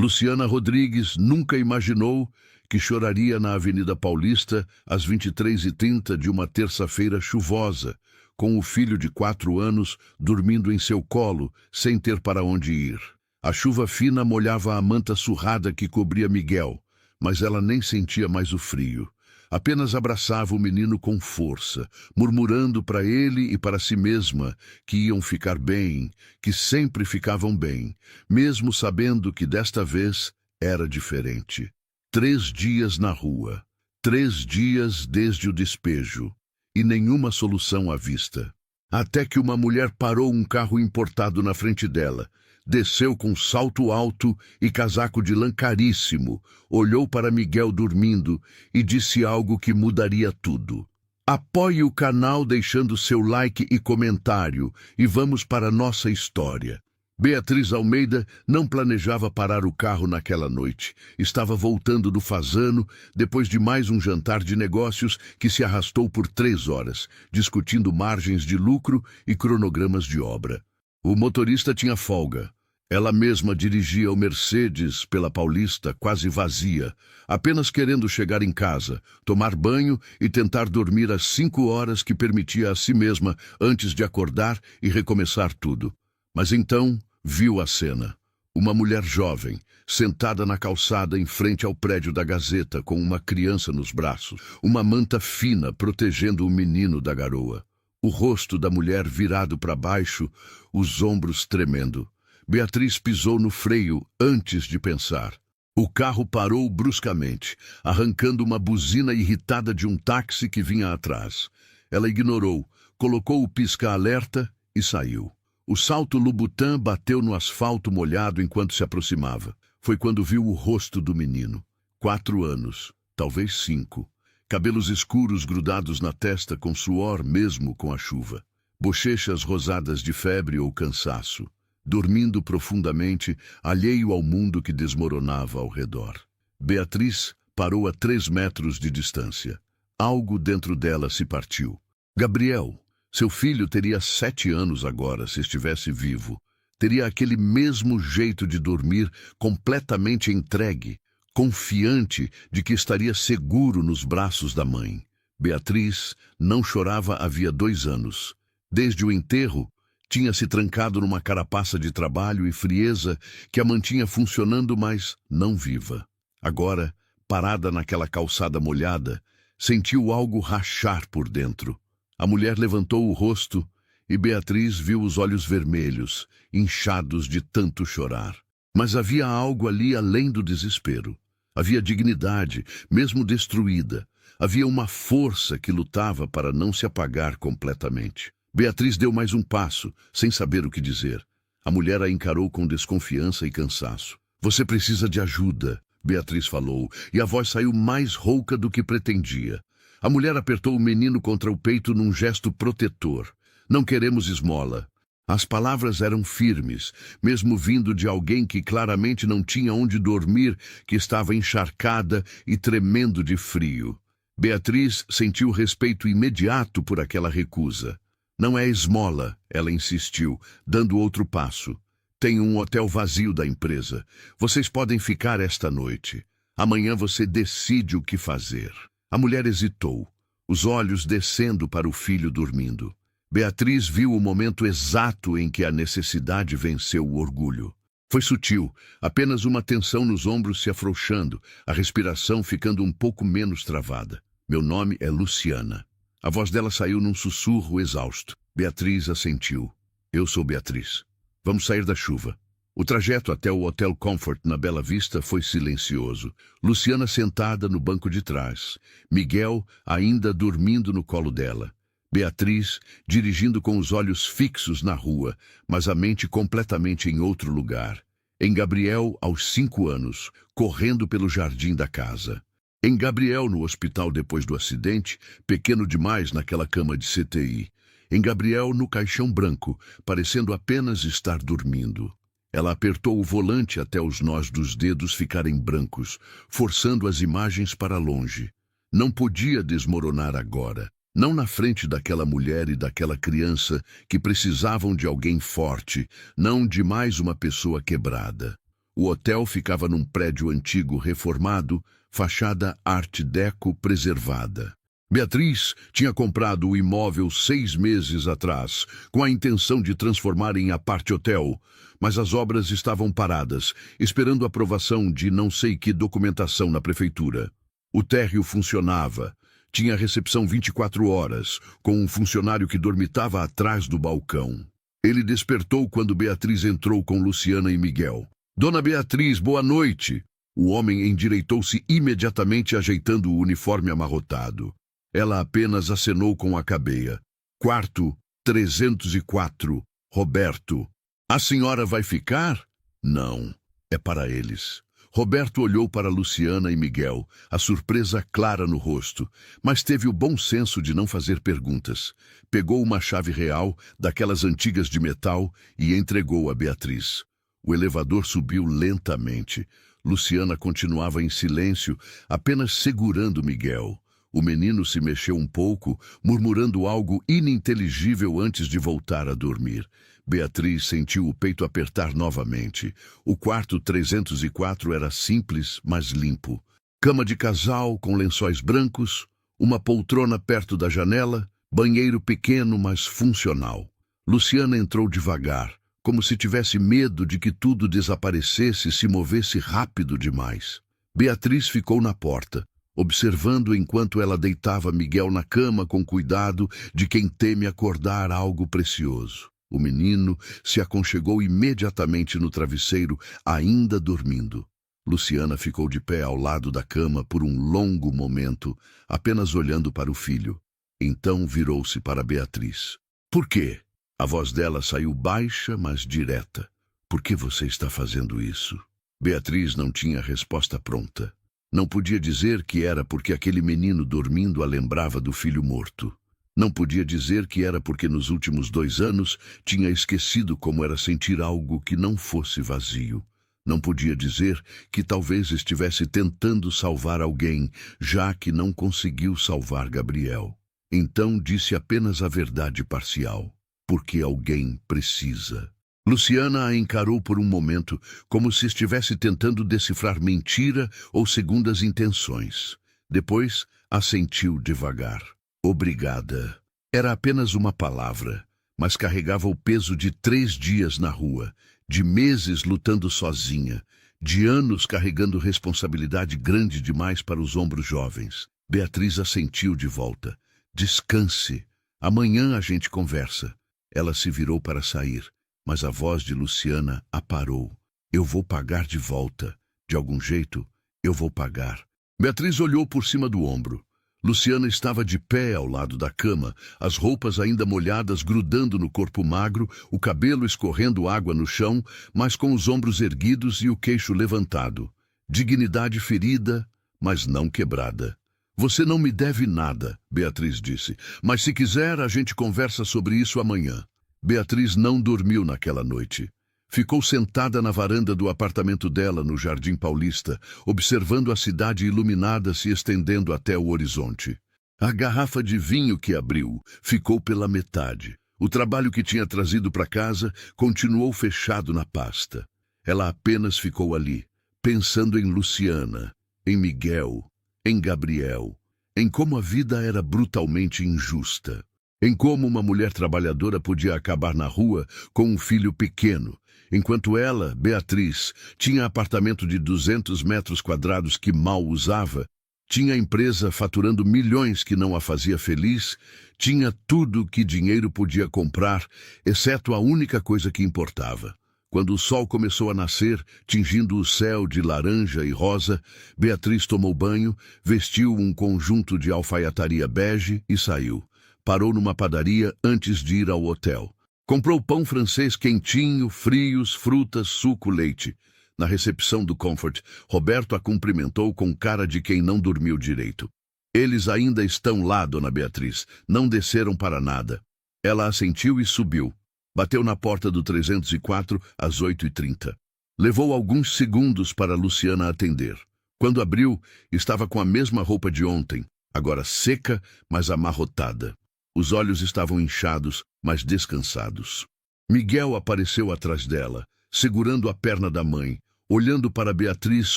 Luciana Rodrigues nunca imaginou que choraria na Avenida Paulista às 23h30 de uma terça-feira chuvosa, com o filho de 4 anos dormindo em seu colo, sem ter para onde ir. A chuva fina molhava a manta surrada que cobria Miguel, mas ela nem sentia mais o frio. Apenas abraçava o menino com força, murmurando para ele e para si mesma que iam ficar bem, que sempre ficavam bem, mesmo sabendo que desta vez era diferente. 3 dias na rua, 3 dias desde o despejo, e nenhuma solução à vista. Até que uma mulher parou um carro importado na frente dela, desceu com salto alto e casaco de lã caríssimo, olhou para Miguel dormindo e disse algo que mudaria tudo. Apoie o canal deixando seu like e comentário e vamos para nossa história. Beatriz Almeida não planejava parar o carro naquela noite. Estava voltando do Fasano depois de mais um jantar de negócios que se arrastou por 3 horas, discutindo margens de lucro e cronogramas de obra. O motorista tinha folga. Ela mesma dirigia o Mercedes pela Paulista quase vazia, apenas querendo chegar em casa, tomar banho e tentar dormir as 5 horas que permitia a si mesma antes de acordar e recomeçar tudo. Mas então viu a cena. Uma mulher jovem, sentada na calçada em frente ao prédio da Gazeta com uma criança nos braços, uma manta fina protegendo o menino da garoa. O rosto da mulher virado para baixo, os ombros tremendo. Beatriz pisou no freio antes de pensar. O carro parou bruscamente, arrancando uma buzina irritada de um táxi que vinha atrás. Ela ignorou, colocou o pisca-alerta e saiu. O salto Louboutin bateu no asfalto molhado enquanto se aproximava. Foi quando viu o rosto do menino. 4 anos, talvez 5. Cabelos escuros grudados na testa com suor mesmo com a chuva. Bochechas rosadas de febre ou cansaço. Dormindo profundamente, alheio ao mundo que desmoronava ao redor. Beatriz parou a 3 metros de distância. Algo dentro dela se partiu. Gabriel, seu filho, teria 7 anos agora se estivesse vivo. Teria aquele mesmo jeito de dormir, completamente entregue, confiante de que estaria seguro nos braços da mãe. Beatriz não chorava havia 2 anos. Desde o enterro, tinha se trancado numa carapaça de trabalho e frieza que a mantinha funcionando, mas não viva. Agora, parada naquela calçada molhada, sentiu algo rachar por dentro. A mulher levantou o rosto e Beatriz viu os olhos vermelhos, inchados de tanto chorar. Mas havia algo ali além do desespero. Havia dignidade, mesmo destruída. Havia uma força que lutava para não se apagar completamente. Beatriz deu mais um passo, sem saber o que dizer. A mulher a encarou com desconfiança e cansaço. Você precisa de ajuda, Beatriz falou, e a voz saiu mais rouca do que pretendia. A mulher apertou o menino contra o peito num gesto protetor. Não queremos esmola. As palavras eram firmes, mesmo vindo de alguém que claramente não tinha onde dormir, que estava encharcada e tremendo de frio. Beatriz sentiu respeito imediato por aquela recusa. Não é esmola, ela insistiu, dando outro passo. Tem um hotel vazio da empresa. Vocês podem ficar esta noite. Amanhã você decide o que fazer. A mulher hesitou, os olhos descendo para o filho dormindo. Beatriz viu o momento exato em que a necessidade venceu o orgulho. Foi sutil, apenas uma tensão nos ombros se afrouxando, a respiração ficando um pouco menos travada. Meu nome é Luciana. A voz dela saiu num sussurro exausto. Beatriz assentiu. Eu sou Beatriz. Vamos sair da chuva. O trajeto até o Hotel Comfort na Bela Vista foi silencioso. Luciana sentada no banco de trás. Miguel ainda dormindo no colo dela. Beatriz dirigindo com os olhos fixos na rua, mas a mente completamente em outro lugar. Em Gabriel, aos 5 anos, correndo pelo jardim da casa. Em Gabriel, no hospital depois do acidente, pequeno demais naquela cama de CTI. Em Gabriel, no caixão branco, parecendo apenas estar dormindo. Ela apertou o volante até os nós dos dedos ficarem brancos, forçando as imagens para longe. Não podia desmoronar agora. Não na frente daquela mulher e daquela criança que precisavam de alguém forte, não de mais uma pessoa quebrada. O hotel ficava num prédio antigo reformado, fachada Art Deco preservada. Beatriz tinha comprado o imóvel 6 meses atrás, com a intenção de transformar em apart-hotel, mas as obras estavam paradas, esperando a aprovação de não sei que documentação na prefeitura. O térreo funcionava. Tinha recepção 24 horas, com um funcionário que dormitava atrás do balcão. Ele despertou quando Beatriz entrou com Luciana e Miguel. "Dona Beatriz, boa noite!" O homem endireitou-se imediatamente, ajeitando o uniforme amarrotado. Ela apenas acenou com a cabeça. "Quarto 304, Roberto." "A senhora vai ficar?" "Não, é para eles." Roberto olhou para Luciana e Miguel, a surpresa clara no rosto, mas teve o bom senso de não fazer perguntas. Pegou uma chave real, daquelas antigas de metal, e entregou a Beatriz. O elevador subiu lentamente. Luciana continuava em silêncio, apenas segurando Miguel. O menino se mexeu um pouco, murmurando algo ininteligível antes de voltar a dormir. Beatriz sentiu o peito apertar novamente. O quarto 304 era simples, mas limpo. Cama de casal com lençóis brancos, uma poltrona perto da janela, banheiro pequeno, mas funcional. Luciana entrou devagar, como se tivesse medo de que tudo desaparecesse e se movesse rápido demais. Beatriz ficou na porta, observando enquanto ela deitava Miguel na cama com cuidado de quem teme acordar algo precioso. O menino se aconchegou imediatamente no travesseiro, ainda dormindo. Luciana ficou de pé ao lado da cama por um longo momento, apenas olhando para o filho. Então virou-se para Beatriz. "Por quê?" A voz dela saiu baixa, mas direta. "Por que você está fazendo isso?" Beatriz não tinha resposta pronta. Não podia dizer que era porque aquele menino dormindo a lembrava do filho morto. Não podia dizer que era porque nos últimos 2 anos tinha esquecido como era sentir algo que não fosse vazio. Não podia dizer que talvez estivesse tentando salvar alguém, já que não conseguiu salvar Gabriel. Então disse apenas a verdade parcial. Porque alguém precisa. Luciana a encarou por um momento, como se estivesse tentando decifrar mentira ou segundas intenções. Depois, assentiu devagar. "Obrigada." Era apenas uma palavra, mas carregava o peso de 3 dias na rua, de meses lutando sozinha, de anos carregando responsabilidade grande demais para os ombros jovens. Beatriz assentiu de volta. "Descanse. Amanhã a gente conversa." Ela se virou para sair, mas a voz de Luciana a parou. "Eu vou pagar de volta. De algum jeito, eu vou pagar." Beatriz olhou por cima do ombro. Luciana estava de pé ao lado da cama, as roupas ainda molhadas grudando no corpo magro, o cabelo escorrendo água no chão, mas com os ombros erguidos e o queixo levantado. Dignidade ferida, mas não quebrada. "Você não me deve nada", Beatriz disse, "mas se quiser a gente conversa sobre isso amanhã." Beatriz não dormiu naquela noite. Ficou sentada na varanda do apartamento dela no Jardim Paulista, observando a cidade iluminada se estendendo até o horizonte. A garrafa de vinho que abriu ficou pela metade. O trabalho que tinha trazido para casa continuou fechado na pasta. Ela apenas ficou ali, pensando em Luciana, em Miguel, em Gabriel, em como a vida era brutalmente injusta, em como uma mulher trabalhadora podia acabar na rua com um filho pequeno, enquanto ela, Beatriz, tinha apartamento de 200 metros quadrados que mal usava, tinha empresa faturando milhões que não a fazia feliz, tinha tudo que dinheiro podia comprar, exceto a única coisa que importava. Quando o sol começou a nascer, tingindo o céu de laranja e rosa, Beatriz tomou banho, vestiu um conjunto de alfaiataria bege e saiu. Parou numa padaria antes de ir ao hotel. Comprou pão francês quentinho, frios, frutas, suco, leite. Na recepção do Comfort, Roberto a cumprimentou com cara de quem não dormiu direito. "Eles ainda estão lá, dona Beatriz. Não desceram para nada." Ela assentiu e subiu. Bateu na porta do 304 às 8h30. Levou alguns segundos para Luciana atender. Quando abriu, estava com a mesma roupa de ontem, agora seca, mas amarrotada. Os olhos estavam inchados, mas descansados. Miguel apareceu atrás dela, segurando a perna da mãe, olhando para Beatriz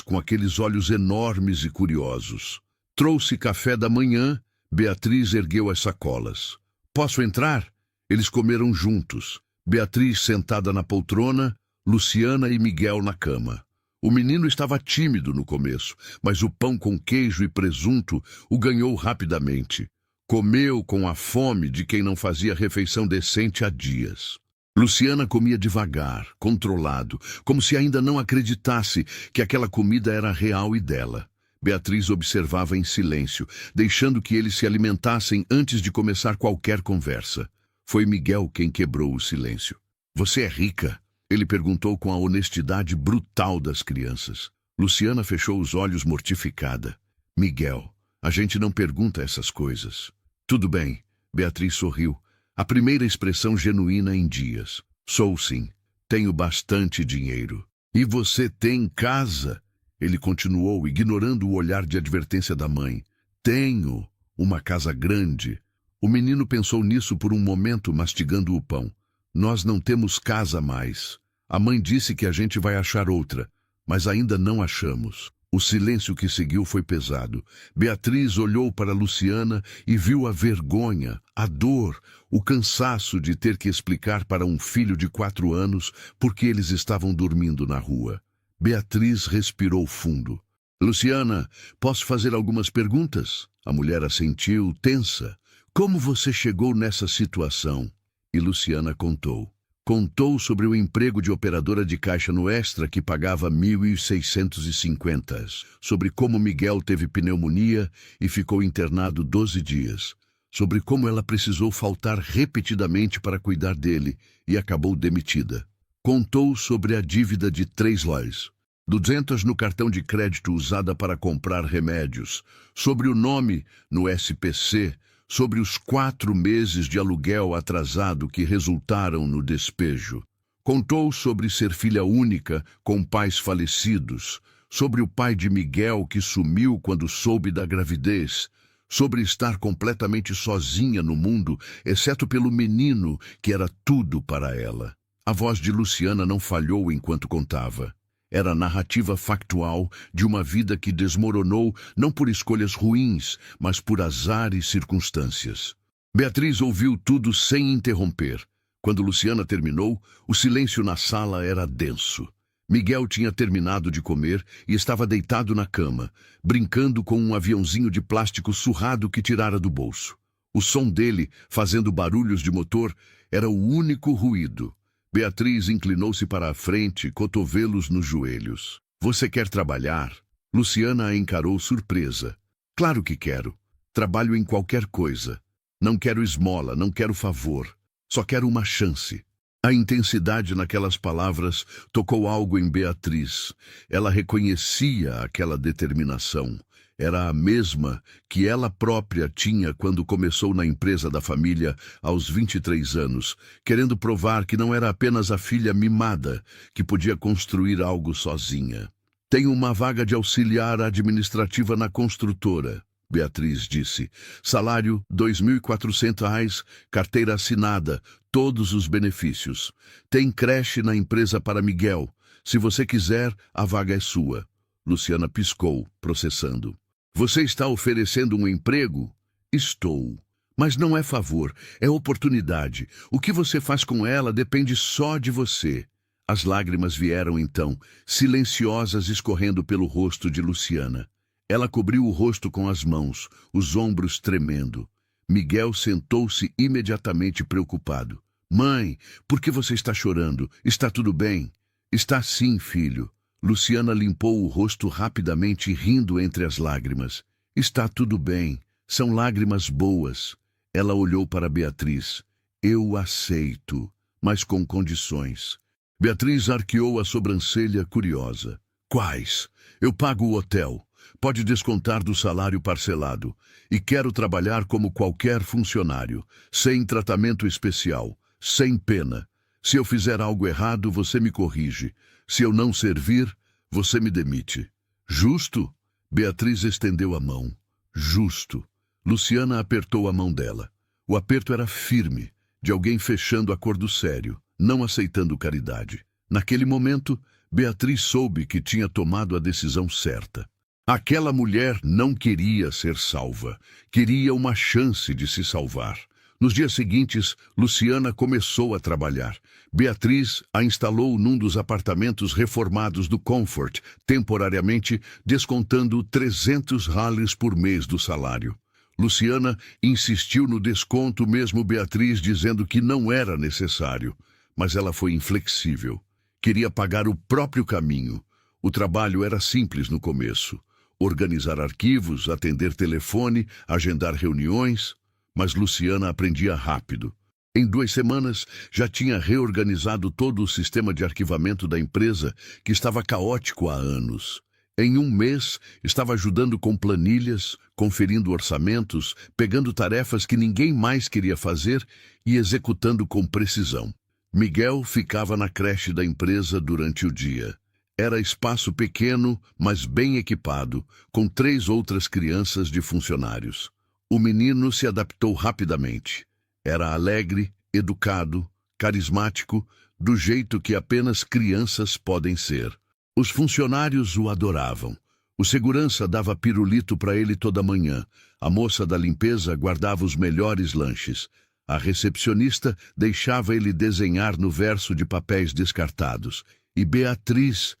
com aqueles olhos enormes e curiosos. Trouxe café da manhã. Beatriz ergueu as sacolas. Posso entrar? Eles comeram juntos. Beatriz sentada na poltrona, Luciana e Miguel na cama. O menino estava tímido no começo, mas o pão com queijo e presunto o ganhou rapidamente. Comeu com a fome de quem não fazia refeição decente há dias. Luciana comia devagar, controlado, como se ainda não acreditasse que aquela comida era real e dela. Beatriz observava em silêncio, deixando que eles se alimentassem antes de começar qualquer conversa. Foi Miguel quem quebrou o silêncio. Você é rica? Ele perguntou com a honestidade brutal das crianças. Luciana fechou os olhos mortificada. Miguel, a gente não pergunta essas coisas. Tudo bem, Beatriz sorriu. A primeira expressão genuína em dias. Sou sim. Tenho bastante dinheiro. E você tem casa? Ele continuou, ignorando o olhar de advertência da mãe. Tenho uma casa grande. O menino pensou nisso por um momento, mastigando o pão. Nós não temos casa mais. A mãe disse que a gente vai achar outra, mas ainda não achamos. O silêncio que seguiu foi pesado. Beatriz olhou para Luciana e viu a vergonha, a dor, o cansaço de ter que explicar para um filho de 4 anos por que eles estavam dormindo na rua. Beatriz respirou fundo. Luciana, posso fazer algumas perguntas? A mulher assentiu, tensa. Como você chegou nessa situação? E Luciana contou. Contou sobre o emprego de operadora de caixa no Extra que pagava 1.650, sobre como Miguel teve pneumonia e ficou internado 12 dias, sobre como ela precisou faltar repetidamente para cuidar dele e acabou demitida. Contou sobre a dívida de 3 lojas, 200 no cartão de crédito usada para comprar remédios, sobre o nome no SPC, sobre os 4 meses de aluguel atrasado que resultaram no despejo. Contou sobre ser filha única com pais falecidos, sobre o pai de Miguel que sumiu quando soube da gravidez, sobre estar completamente sozinha no mundo, exceto pelo menino que era tudo para ela. A voz de Luciana não falhou enquanto contava. Era a narrativa factual de uma vida que desmoronou não por escolhas ruins, mas por azar e circunstâncias. Beatriz ouviu tudo sem interromper. Quando Luciana terminou, o silêncio na sala era denso. Miguel tinha terminado de comer e estava deitado na cama, brincando com um aviãozinho de plástico surrado que tirara do bolso. O som dele, fazendo barulhos de motor, era o único ruído. Beatriz inclinou-se para a frente, cotovelos nos joelhos. Você quer trabalhar? Luciana a encarou surpresa. Claro que quero. Trabalho em qualquer coisa. Não quero esmola, não quero favor. Só quero uma chance. A intensidade naquelas palavras tocou algo em Beatriz. Ela reconhecia aquela determinação. Era a mesma que ela própria tinha quando começou na empresa da família aos 23 anos, querendo provar que não era apenas a filha mimada que podia construir algo sozinha. Tenho uma vaga de auxiliar administrativa na construtora, Beatriz disse. Salário R$ 2.400, carteira assinada, todos os benefícios. Tem creche na empresa para Miguel. Se você quiser, a vaga é sua. Luciana piscou, processando. Você está oferecendo um emprego? Estou. Mas não é favor, é oportunidade. O que você faz com ela depende só de você. As lágrimas vieram então, silenciosas escorrendo pelo rosto de Luciana. Ela cobriu o rosto com as mãos, os ombros tremendo. Miguel sentou-se imediatamente preocupado. Mãe, por que você está chorando? Está tudo bem? Está sim, filho. Luciana limpou o rosto rapidamente, rindo entre as lágrimas. Está tudo bem. São lágrimas boas. Ela olhou para Beatriz. Eu aceito, mas com condições. Beatriz arqueou a sobrancelha, curiosa. Quais? Eu pago o hotel. Pode descontar do salário parcelado. E quero trabalhar como qualquer funcionário, sem tratamento especial, sem pena. Se eu fizer algo errado, você me corrige. Se eu não servir, você me demite. Justo? Beatriz estendeu a mão. Justo. Luciana apertou a mão dela. O aperto era firme, de alguém fechando acordo sério, não aceitando caridade. Naquele momento, Beatriz soube que tinha tomado a decisão certa. Aquela mulher não queria ser salva, queria uma chance de se salvar. Nos dias seguintes, Luciana começou a trabalhar. Beatriz a instalou num dos apartamentos reformados do Comfort, temporariamente descontando 300 rales por mês do salário. Luciana insistiu no desconto, mesmo Beatriz dizendo que não era necessário. Mas ela foi inflexível. Queria pagar o próprio caminho. O trabalho era simples no começo. Organizar arquivos, atender telefone, agendar reuniões. Mas Luciana aprendia rápido. Em 2 semanas, já tinha reorganizado todo o sistema de arquivamento da empresa, que estava caótico há anos. Em 1 mês, estava ajudando com planilhas, conferindo orçamentos, pegando tarefas que ninguém mais queria fazer e executando com precisão. Miguel ficava na creche da empresa durante o dia. Era espaço pequeno, mas bem equipado, com 3 outras crianças de funcionários. O menino se adaptou rapidamente. Era alegre, educado, carismático, do jeito que apenas crianças podem ser. Os funcionários o adoravam. O segurança dava pirulito para ele toda manhã. A moça da limpeza guardava os melhores lanches. A recepcionista deixava ele desenhar no verso de papéis descartados. E Beatriz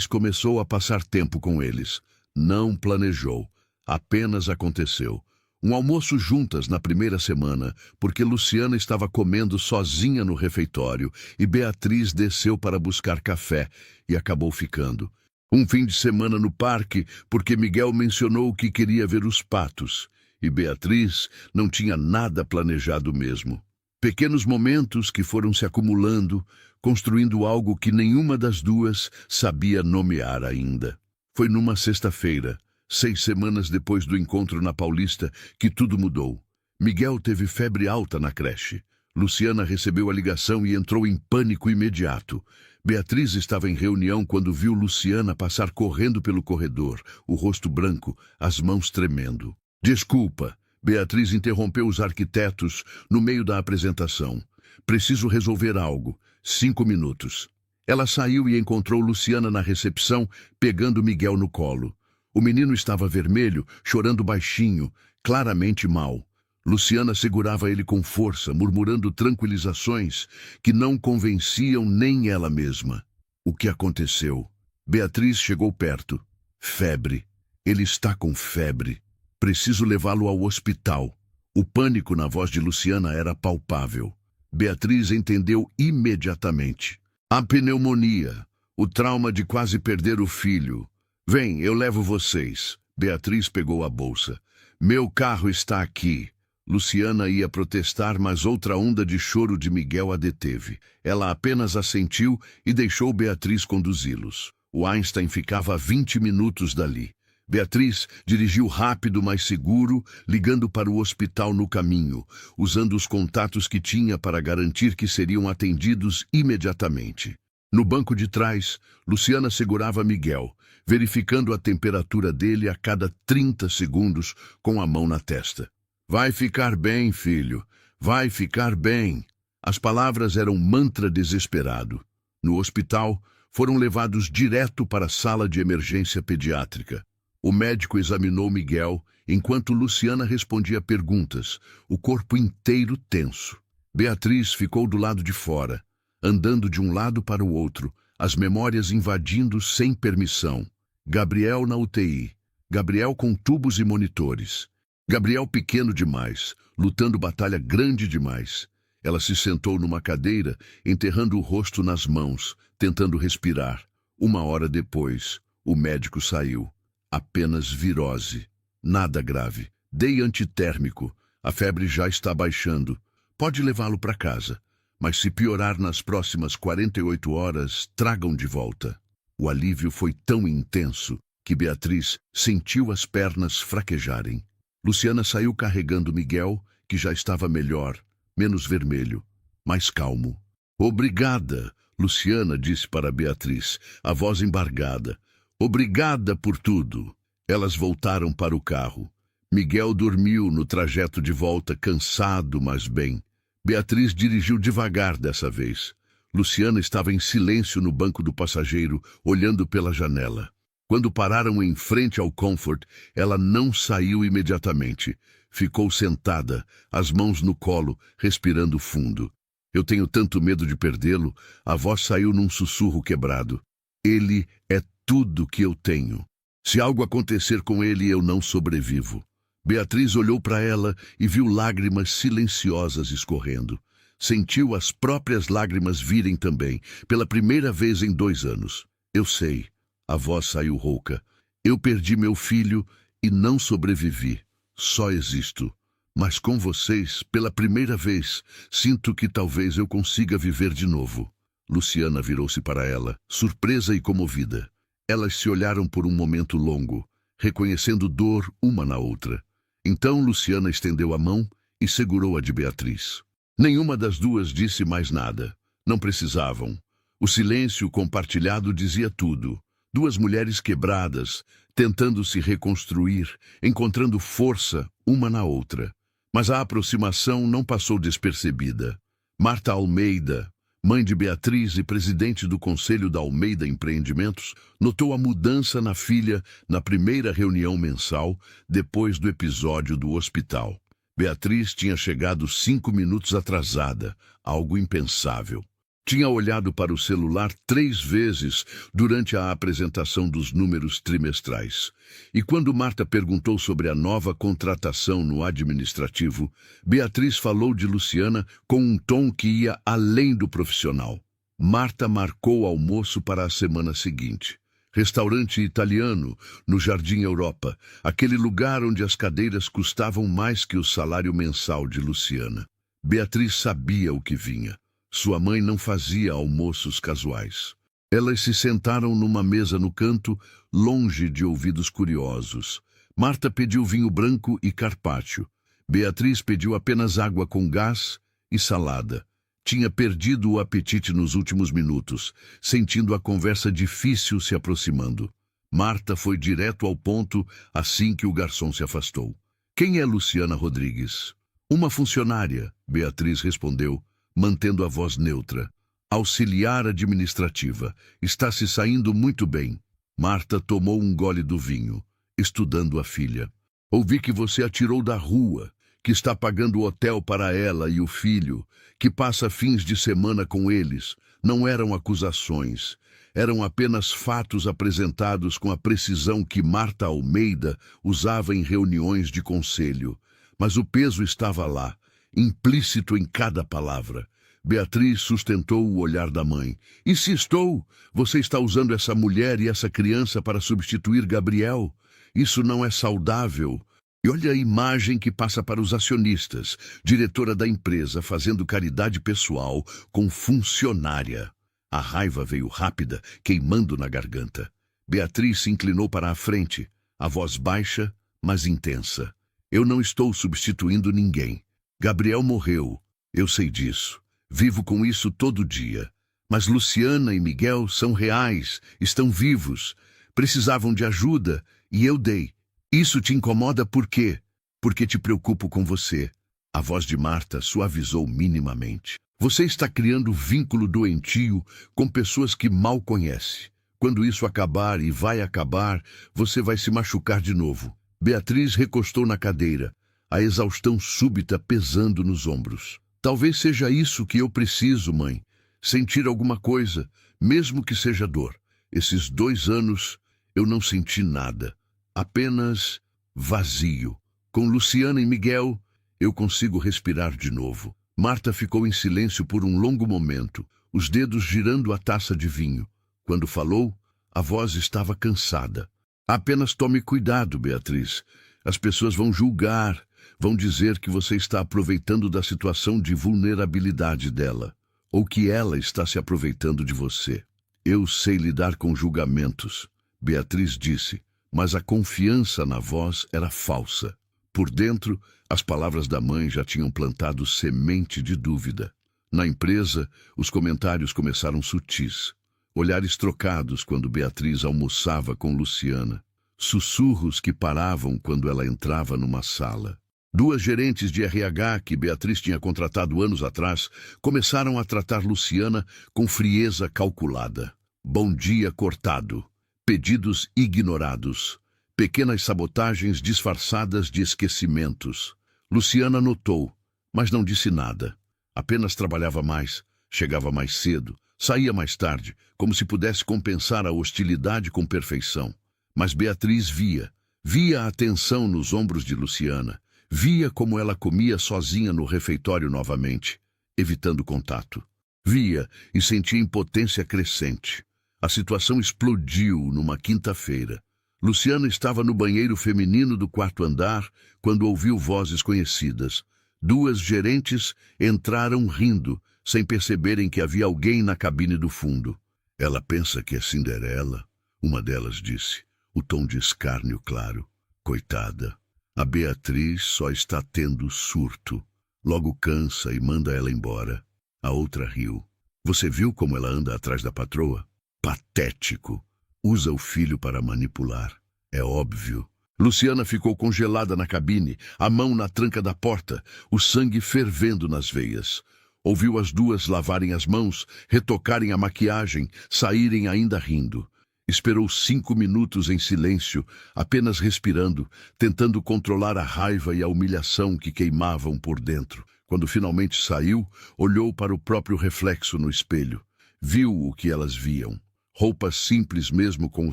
começou a passar tempo com eles. Não planejou. Apenas aconteceu. Um almoço juntas na primeira semana, porque Luciana estava comendo sozinha no refeitório e Beatriz desceu para buscar café e acabou ficando. Um fim de semana no parque, porque Miguel mencionou que queria ver os patos e Beatriz não tinha nada planejado mesmo. Pequenos momentos que foram se acumulando, construindo algo que nenhuma das duas sabia nomear ainda. Foi numa sexta-feira, 6 semanas depois do encontro na Paulista, que tudo mudou. Miguel teve febre alta na creche. Luciana recebeu a ligação e entrou em pânico imediato. Beatriz estava em reunião quando viu Luciana passar correndo pelo corredor, o rosto branco, as mãos tremendo. Desculpa, Beatriz interrompeu os arquitetos no meio da apresentação. Preciso resolver algo. 5 minutos. Ela saiu e encontrou Luciana na recepção, pegando Miguel no colo. O menino estava vermelho, chorando baixinho, claramente mal. Luciana segurava ele com força, murmurando tranquilizações que não convenciam nem ela mesma. O que aconteceu? Beatriz chegou perto. Febre. Ele está com febre. Preciso levá-lo ao hospital. O pânico na voz de Luciana era palpável. Beatriz entendeu imediatamente. A pneumonia, o trauma de quase perder o filho. Vem, eu levo vocês. Beatriz pegou a bolsa. Meu carro está aqui. Luciana ia protestar, mas outra onda de choro de Miguel a deteve. Ela apenas assentiu e deixou Beatriz conduzi-los. O Einstein ficava a 20 minutos dali. Beatriz dirigiu rápido, mas seguro, ligando para o hospital no caminho, usando os contatos que tinha para garantir que seriam atendidos imediatamente. No banco de trás, Luciana segurava Miguel, verificando a temperatura dele a cada 30 segundos com a mão na testa. Vai ficar bem, filho. Vai ficar bem. As palavras eram um mantra desesperado. No hospital, foram levados direto para a sala de emergência pediátrica. O médico examinou Miguel, enquanto Luciana respondia perguntas, o corpo inteiro tenso. Beatriz ficou do lado de fora, andando de um lado para o outro, as memórias invadindo sem permissão. Gabriel na UTI, Gabriel com tubos e monitores. Gabriel pequeno demais, lutando batalha grande demais. Ela se sentou numa cadeira, enterrando o rosto nas mãos, tentando respirar. 1 hora depois, o médico saiu. Apenas virose. Nada grave. Dei antitérmico. A febre já está baixando. Pode levá-lo para casa. Mas se piorar nas próximas 48 horas, tragam de volta. O alívio foi tão intenso que Beatriz sentiu as pernas fraquejarem. Luciana saiu carregando Miguel, que já estava melhor, menos vermelho, mais calmo. Obrigada, Luciana disse para Beatriz, a voz embargada. Obrigada por tudo. Elas voltaram para o carro. Miguel dormiu no trajeto de volta, cansado, mas bem. Beatriz dirigiu devagar dessa vez. Luciana estava em silêncio no banco do passageiro, olhando pela janela. Quando pararam em frente ao Comfort, ela não saiu imediatamente. Ficou sentada, as mãos no colo, respirando fundo. Eu tenho tanto medo de perdê-lo. A voz saiu num sussurro quebrado. Ele é tudo que eu tenho. Se algo acontecer com ele, eu não sobrevivo. Beatriz olhou para ela e viu lágrimas silenciosas escorrendo. Sentiu as próprias lágrimas virem também, pela primeira vez em 2 anos. Eu sei. A voz saiu rouca. Eu perdi meu filho e não sobrevivi. Só existo. Mas com vocês, pela primeira vez, sinto que talvez eu consiga viver de novo. Luciana virou-se para ela, surpresa e comovida. Elas se olharam por um momento longo, reconhecendo dor uma na outra. Então Luciana estendeu a mão e segurou a de Beatriz. Nenhuma das duas disse mais nada. Não precisavam. O silêncio compartilhado dizia tudo. 2 mulheres quebradas, tentando se reconstruir, encontrando força uma na outra. Mas a aproximação não passou despercebida. Marta Almeida, mãe de Beatriz e presidente do Conselho da Almeida Empreendimentos, notou a mudança na filha na primeira reunião mensal, depois do episódio do hospital. Beatriz tinha chegado 5 minutos atrasada, algo impensável. Tinha olhado para o celular 3 vezes durante a apresentação dos números trimestrais. E quando Marta perguntou sobre a nova contratação no administrativo, Beatriz falou de Luciana com um tom que ia além do profissional. Marta marcou o almoço para a semana seguinte. Restaurante italiano, no Jardim Europa, aquele lugar onde as cadeiras custavam mais que o salário mensal de Luciana. Beatriz sabia o que vinha. Sua mãe não fazia almoços casuais. Elas se sentaram numa mesa no canto, longe de ouvidos curiosos. Marta pediu vinho branco e carpaccio. Beatriz pediu apenas água com gás e salada. Tinha perdido o apetite nos últimos minutos, sentindo a conversa difícil se aproximando. Marta foi direto ao ponto assim que o garçom se afastou. Quem é Luciana Rodrigues? Uma funcionária, Beatriz respondeu, mantendo a voz neutra. Auxiliar administrativa. Está se saindo muito bem. Marta tomou um gole do vinho, estudando a filha. Ouvi que você a tirou da rua, que está pagando hotel para ela e o filho, que passa fins de semana com eles. Não eram acusações. Eram apenas fatos apresentados com a precisão que Marta Almeida usava em reuniões de conselho. Mas o peso estava lá, implícito em cada palavra. Beatriz sustentou o olhar da mãe. Insistou, você está usando essa mulher e essa criança para substituir Gabriel. Isso não é saudável. E olha a imagem que passa para os acionistas, diretora da empresa fazendo caridade pessoal com funcionária. A raiva veio rápida, queimando na garganta. Beatriz se inclinou para a frente, a voz baixa, mas intensa. Eu não estou substituindo ninguém. Gabriel morreu, eu sei disso. Vivo com isso todo dia. Mas Luciana e Miguel são reais, estão vivos. Precisavam de ajuda e eu dei. Isso te incomoda por quê? Porque te preocupo com você. A voz de Marta suavizou minimamente. Você está criando vínculo doentio com pessoas que mal conhece. Quando isso acabar, e vai acabar, você vai se machucar de novo. Beatriz recostou na cadeira, a exaustão súbita pesando nos ombros. Talvez seja isso que eu preciso, mãe. Sentir alguma coisa, mesmo que seja dor. Esses 2 anos eu não senti nada. Apenas vazio. Com Luciana e Miguel, eu consigo respirar de novo. Marta ficou em silêncio por um longo momento, os dedos girando a taça de vinho. Quando falou, a voz estava cansada. Apenas tome cuidado, Beatriz. As pessoas vão julgar. Vão dizer que você está aproveitando da situação de vulnerabilidade dela, ou que ela está se aproveitando de você. Eu sei lidar com julgamentos, Beatriz disse, mas a confiança na voz era falsa. Por dentro, as palavras da mãe já tinham plantado semente de dúvida. Na empresa, os comentários começaram sutis. Olhares trocados quando Beatriz almoçava com Luciana. Sussurros que paravam quando ela entrava numa sala. Duas gerentes de RH que Beatriz tinha contratado anos atrás começaram a tratar Luciana com frieza calculada. Bom dia cortado, pedidos ignorados, pequenas sabotagens disfarçadas de esquecimentos. Luciana notou, mas não disse nada. Apenas trabalhava mais, chegava mais cedo, saía mais tarde, como se pudesse compensar a hostilidade com perfeição. Mas Beatriz via a tensão nos ombros de Luciana, via como ela comia sozinha no refeitório novamente, evitando contato. Via e sentia impotência crescente. A situação explodiu numa quinta-feira. Luciana estava no banheiro feminino do quarto andar quando ouviu vozes conhecidas. Duas gerentes entraram rindo, sem perceberem que havia alguém na cabine do fundo. Ela pensa que é Cinderela, uma delas disse, o tom de escárnio claro. Coitada, a Beatriz só está tendo surto. Logo cansa e manda ela embora. A outra riu. Você viu como ela anda atrás da patroa? Patético. Usa o filho para manipular. É óbvio. Luciana ficou congelada na cabine, a mão na tranca da porta, o sangue fervendo nas veias. Ouviu as duas lavarem as mãos, retocarem a maquiagem, saírem ainda rindo. Esperou 5 minutos em silêncio, apenas respirando, tentando controlar a raiva e a humilhação que queimavam por dentro. Quando finalmente saiu, olhou para o próprio reflexo no espelho. Viu o que elas viam. Roupas simples mesmo com o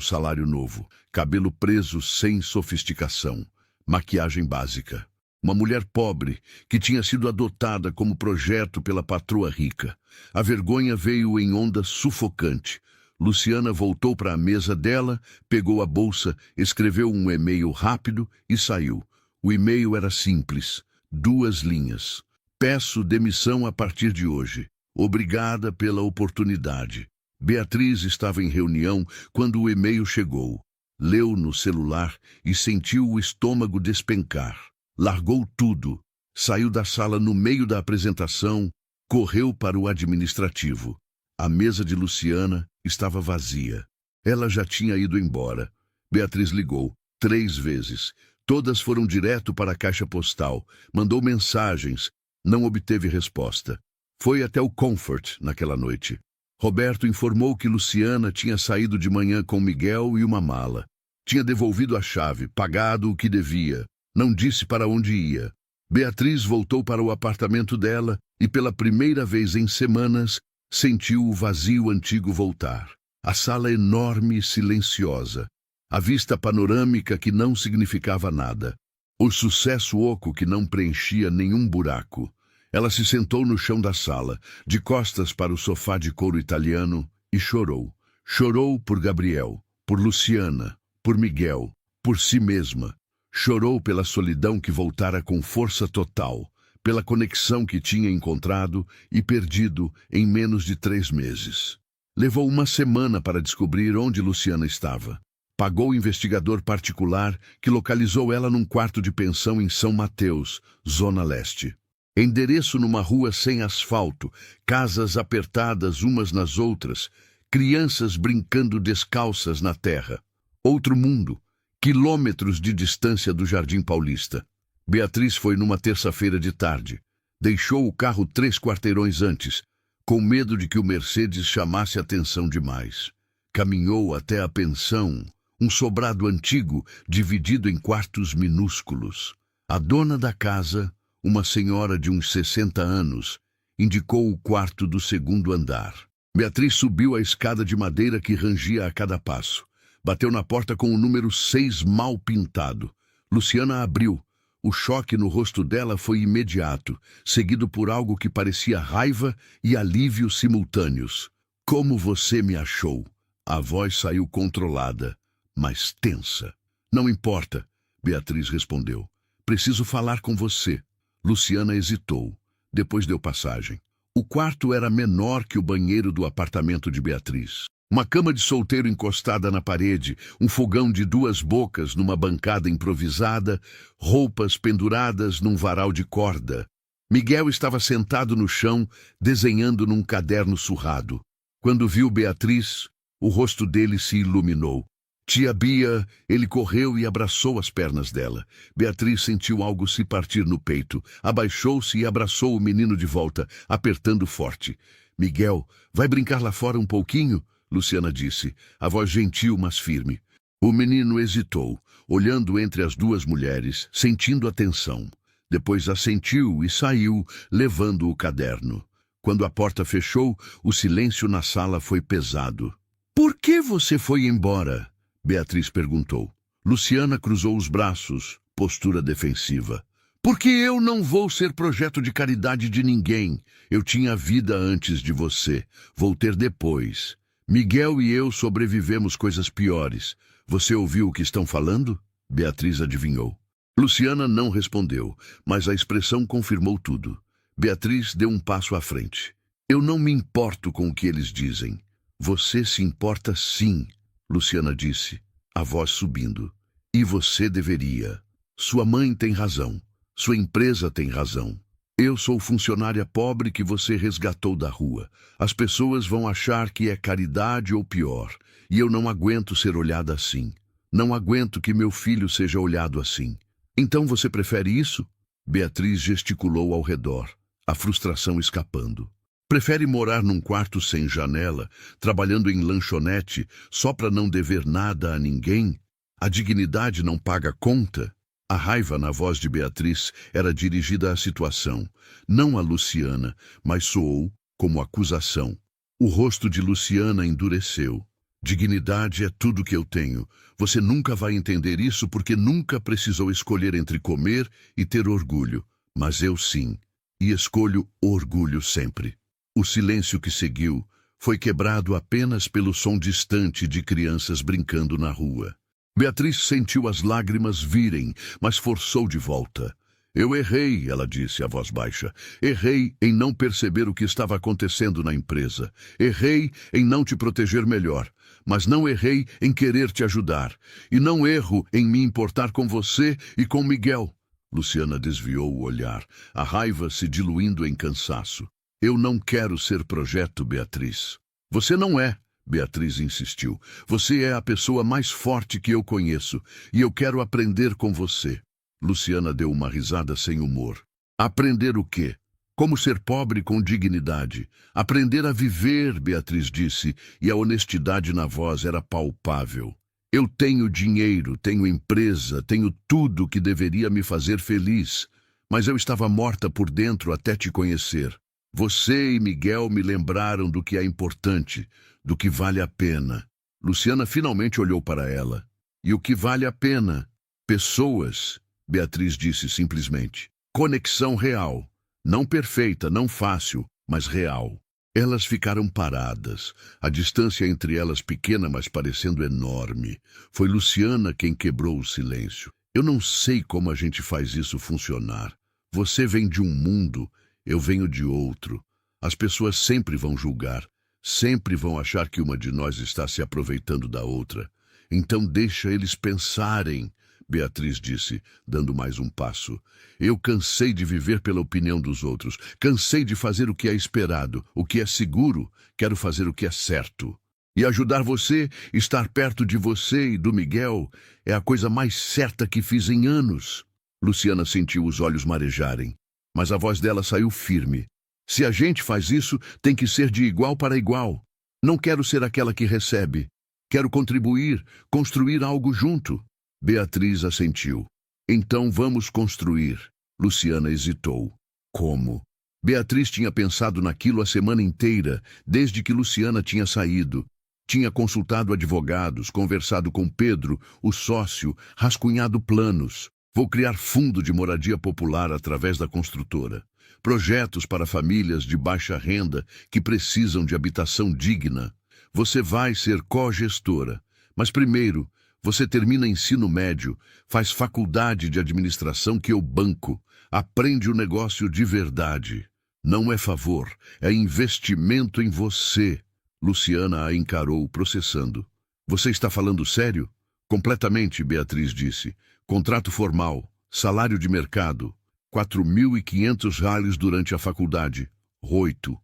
salário novo, cabelo preso sem sofisticação, maquiagem básica. Uma mulher pobre que tinha sido adotada como projeto pela patroa rica. A vergonha veio em onda sufocante. Luciana voltou para a mesa dela, pegou a bolsa, escreveu um e-mail rápido e saiu. O e-mail era simples, 2 linhas. Peço demissão a partir de hoje. Obrigada pela oportunidade. Beatriz estava em reunião quando o e-mail chegou. Leu no celular e sentiu o estômago despencar. Largou tudo, saiu da sala no meio da apresentação, correu para o administrativo. A mesa de Luciana estava vazia. Ela já tinha ido embora. Beatriz ligou 3 vezes. Todas foram direto para a caixa postal. Mandou mensagens. Não obteve resposta. Foi até o Comfort naquela noite. Roberto informou que Luciana tinha saído de manhã com Miguel e uma mala. Tinha devolvido a chave, pagado o que devia. Não disse para onde ia. Beatriz voltou para o apartamento dela e, pela primeira vez em semanas, sentiu o vazio antigo voltar. A sala enorme e silenciosa. A vista panorâmica que não significava nada. O sucesso oco que não preenchia nenhum buraco. Ela se sentou no chão da sala, de costas para o sofá de couro italiano, e chorou. Chorou por Gabriel, por Luciana, por Miguel, por si mesma. Chorou pela solidão que voltara com força total, pela conexão que tinha encontrado e perdido em menos de 3 meses. Levou 1 semana para descobrir onde Luciana estava. Pagou o investigador particular que localizou ela num quarto de pensão em São Mateus, Zona Leste. Endereço numa rua sem asfalto, casas apertadas umas nas outras, crianças brincando descalças na terra. Outro mundo, quilômetros de distância do Jardim Paulista. Beatriz foi numa terça-feira de tarde. Deixou o carro 3 quarteirões antes, com medo de que o Mercedes chamasse atenção demais. Caminhou até a pensão, um sobrado antigo dividido em quartos minúsculos. A dona da casa, uma senhora de uns 60 anos, indicou o quarto do 2º andar. Beatriz subiu a escada de madeira que rangia a cada passo. Bateu na porta com o número 6 mal pintado. Luciana abriu. O choque no rosto dela foi imediato, seguido por algo que parecia raiva e alívio simultâneos. Como você me achou? A voz saiu controlada, mas tensa. Não importa, Beatriz respondeu. Preciso falar com você. Luciana hesitou. Depois deu passagem. O quarto era menor que o banheiro do apartamento de Beatriz. Uma cama de solteiro encostada na parede, um fogão de 2 bocas numa bancada improvisada, roupas penduradas num varal de corda. Miguel estava sentado no chão, desenhando num caderno surrado. Quando viu Beatriz, o rosto dele se iluminou. Tia Bia, ele correu e abraçou as pernas dela. Beatriz sentiu algo se partir no peito. Abaixou-se e abraçou o menino de volta, apertando forte. Miguel, vai brincar lá fora um pouquinho? Luciana disse, a voz gentil, mas firme. O menino hesitou, olhando entre as duas mulheres, sentindo a tensão. Depois assentiu e saiu, levando o caderno. Quando a porta fechou, o silêncio na sala foi pesado. Por que você foi embora? Beatriz perguntou. Luciana cruzou os braços, postura defensiva. Porque eu não vou ser projeto de caridade de ninguém. Eu tinha vida antes de você. Vou ter depois. Miguel e eu sobrevivemos coisas piores. Você ouviu o que estão falando? Beatriz adivinhou. Luciana não respondeu, mas a expressão confirmou tudo. Beatriz deu um passo à frente. Eu não me importo com o que eles dizem. Você se importa sim, Luciana disse, a voz subindo. E você deveria. Sua mãe tem razão. Sua empresa tem razão. Eu sou funcionária pobre que você resgatou da rua. As pessoas vão achar que é caridade ou pior. E eu não aguento ser olhada assim. Não aguento que meu filho seja olhado assim. Então você prefere isso? Beatriz gesticulou ao redor, a frustração escapando. Prefere morar num quarto sem janela, trabalhando em lanchonete, só para não dever nada a ninguém? A dignidade não paga conta? A raiva na voz de Beatriz era dirigida à situação, não a Luciana, mas soou como acusação. O rosto de Luciana endureceu. Dignidade é tudo que eu tenho. Você nunca vai entender isso porque nunca precisou escolher entre comer e ter orgulho. Mas eu sim, e escolho orgulho sempre. O silêncio que seguiu foi quebrado apenas pelo som distante de crianças brincando na rua. Beatriz sentiu as lágrimas virem, mas forçou de volta. Eu errei, ela disse a voz baixa. Errei em não perceber o que estava acontecendo na empresa. Errei em não te proteger melhor. Mas não errei em querer te ajudar. E não erro em me importar com você e com Miguel. Luciana desviou o olhar, a raiva se diluindo em cansaço. Eu não quero ser projeto, Beatriz. Você não é, Beatriz insistiu. Você é a pessoa mais forte que eu conheço, e eu quero aprender com você. Luciana deu uma risada sem humor. Aprender o quê? Como ser pobre com dignidade. Aprender a viver, Beatriz disse, e a honestidade na voz era palpável. Eu tenho dinheiro, tenho empresa, tenho tudo que deveria me fazer feliz, mas eu estava morta por dentro até te conhecer. Você e Miguel me lembraram do que é importante, do que vale a pena. Luciana finalmente olhou para ela. E o que vale a pena? Pessoas, Beatriz disse simplesmente. Conexão real. Não perfeita, não fácil, mas real. Elas ficaram paradas, a distância entre elas pequena, mas parecendo enorme. Foi Luciana quem quebrou o silêncio. Eu não sei como a gente faz isso funcionar. Você vem de um mundo, eu venho de outro. As pessoas sempre vão julgar, sempre vão achar que uma de nós está se aproveitando da outra. Então deixa eles pensarem, Beatriz disse, dando mais um passo. Eu cansei de viver pela opinião dos outros. Cansei de fazer o que é esperado, o que é seguro. Quero fazer o que é certo. E ajudar você, estar perto de você e do Miguel, é a coisa mais certa que fiz em anos. Luciana sentiu os olhos marejarem, mas a voz dela saiu firme. Se a gente faz isso, tem que ser de igual para igual. Não quero ser aquela que recebe. Quero contribuir, construir algo junto. Beatriz assentiu. Então vamos construir. Luciana hesitou. Como? Beatriz tinha pensado naquilo a semana inteira, desde que Luciana tinha saído. Tinha consultado advogados, conversado com Pedro, o sócio, rascunhado planos. Vou criar fundo de moradia popular através da construtora. Projetos para famílias de baixa renda que precisam de habitação digna. Você vai ser cogestora. Mas primeiro, você termina ensino médio, faz faculdade de administração que eu banco, aprende o negócio de verdade. Não é favor, é investimento em você. Luciana a encarou, processando. Você está falando sério? Completamente, Beatriz disse. Contrato formal, salário de mercado, 4.500 reais durante a faculdade, 8.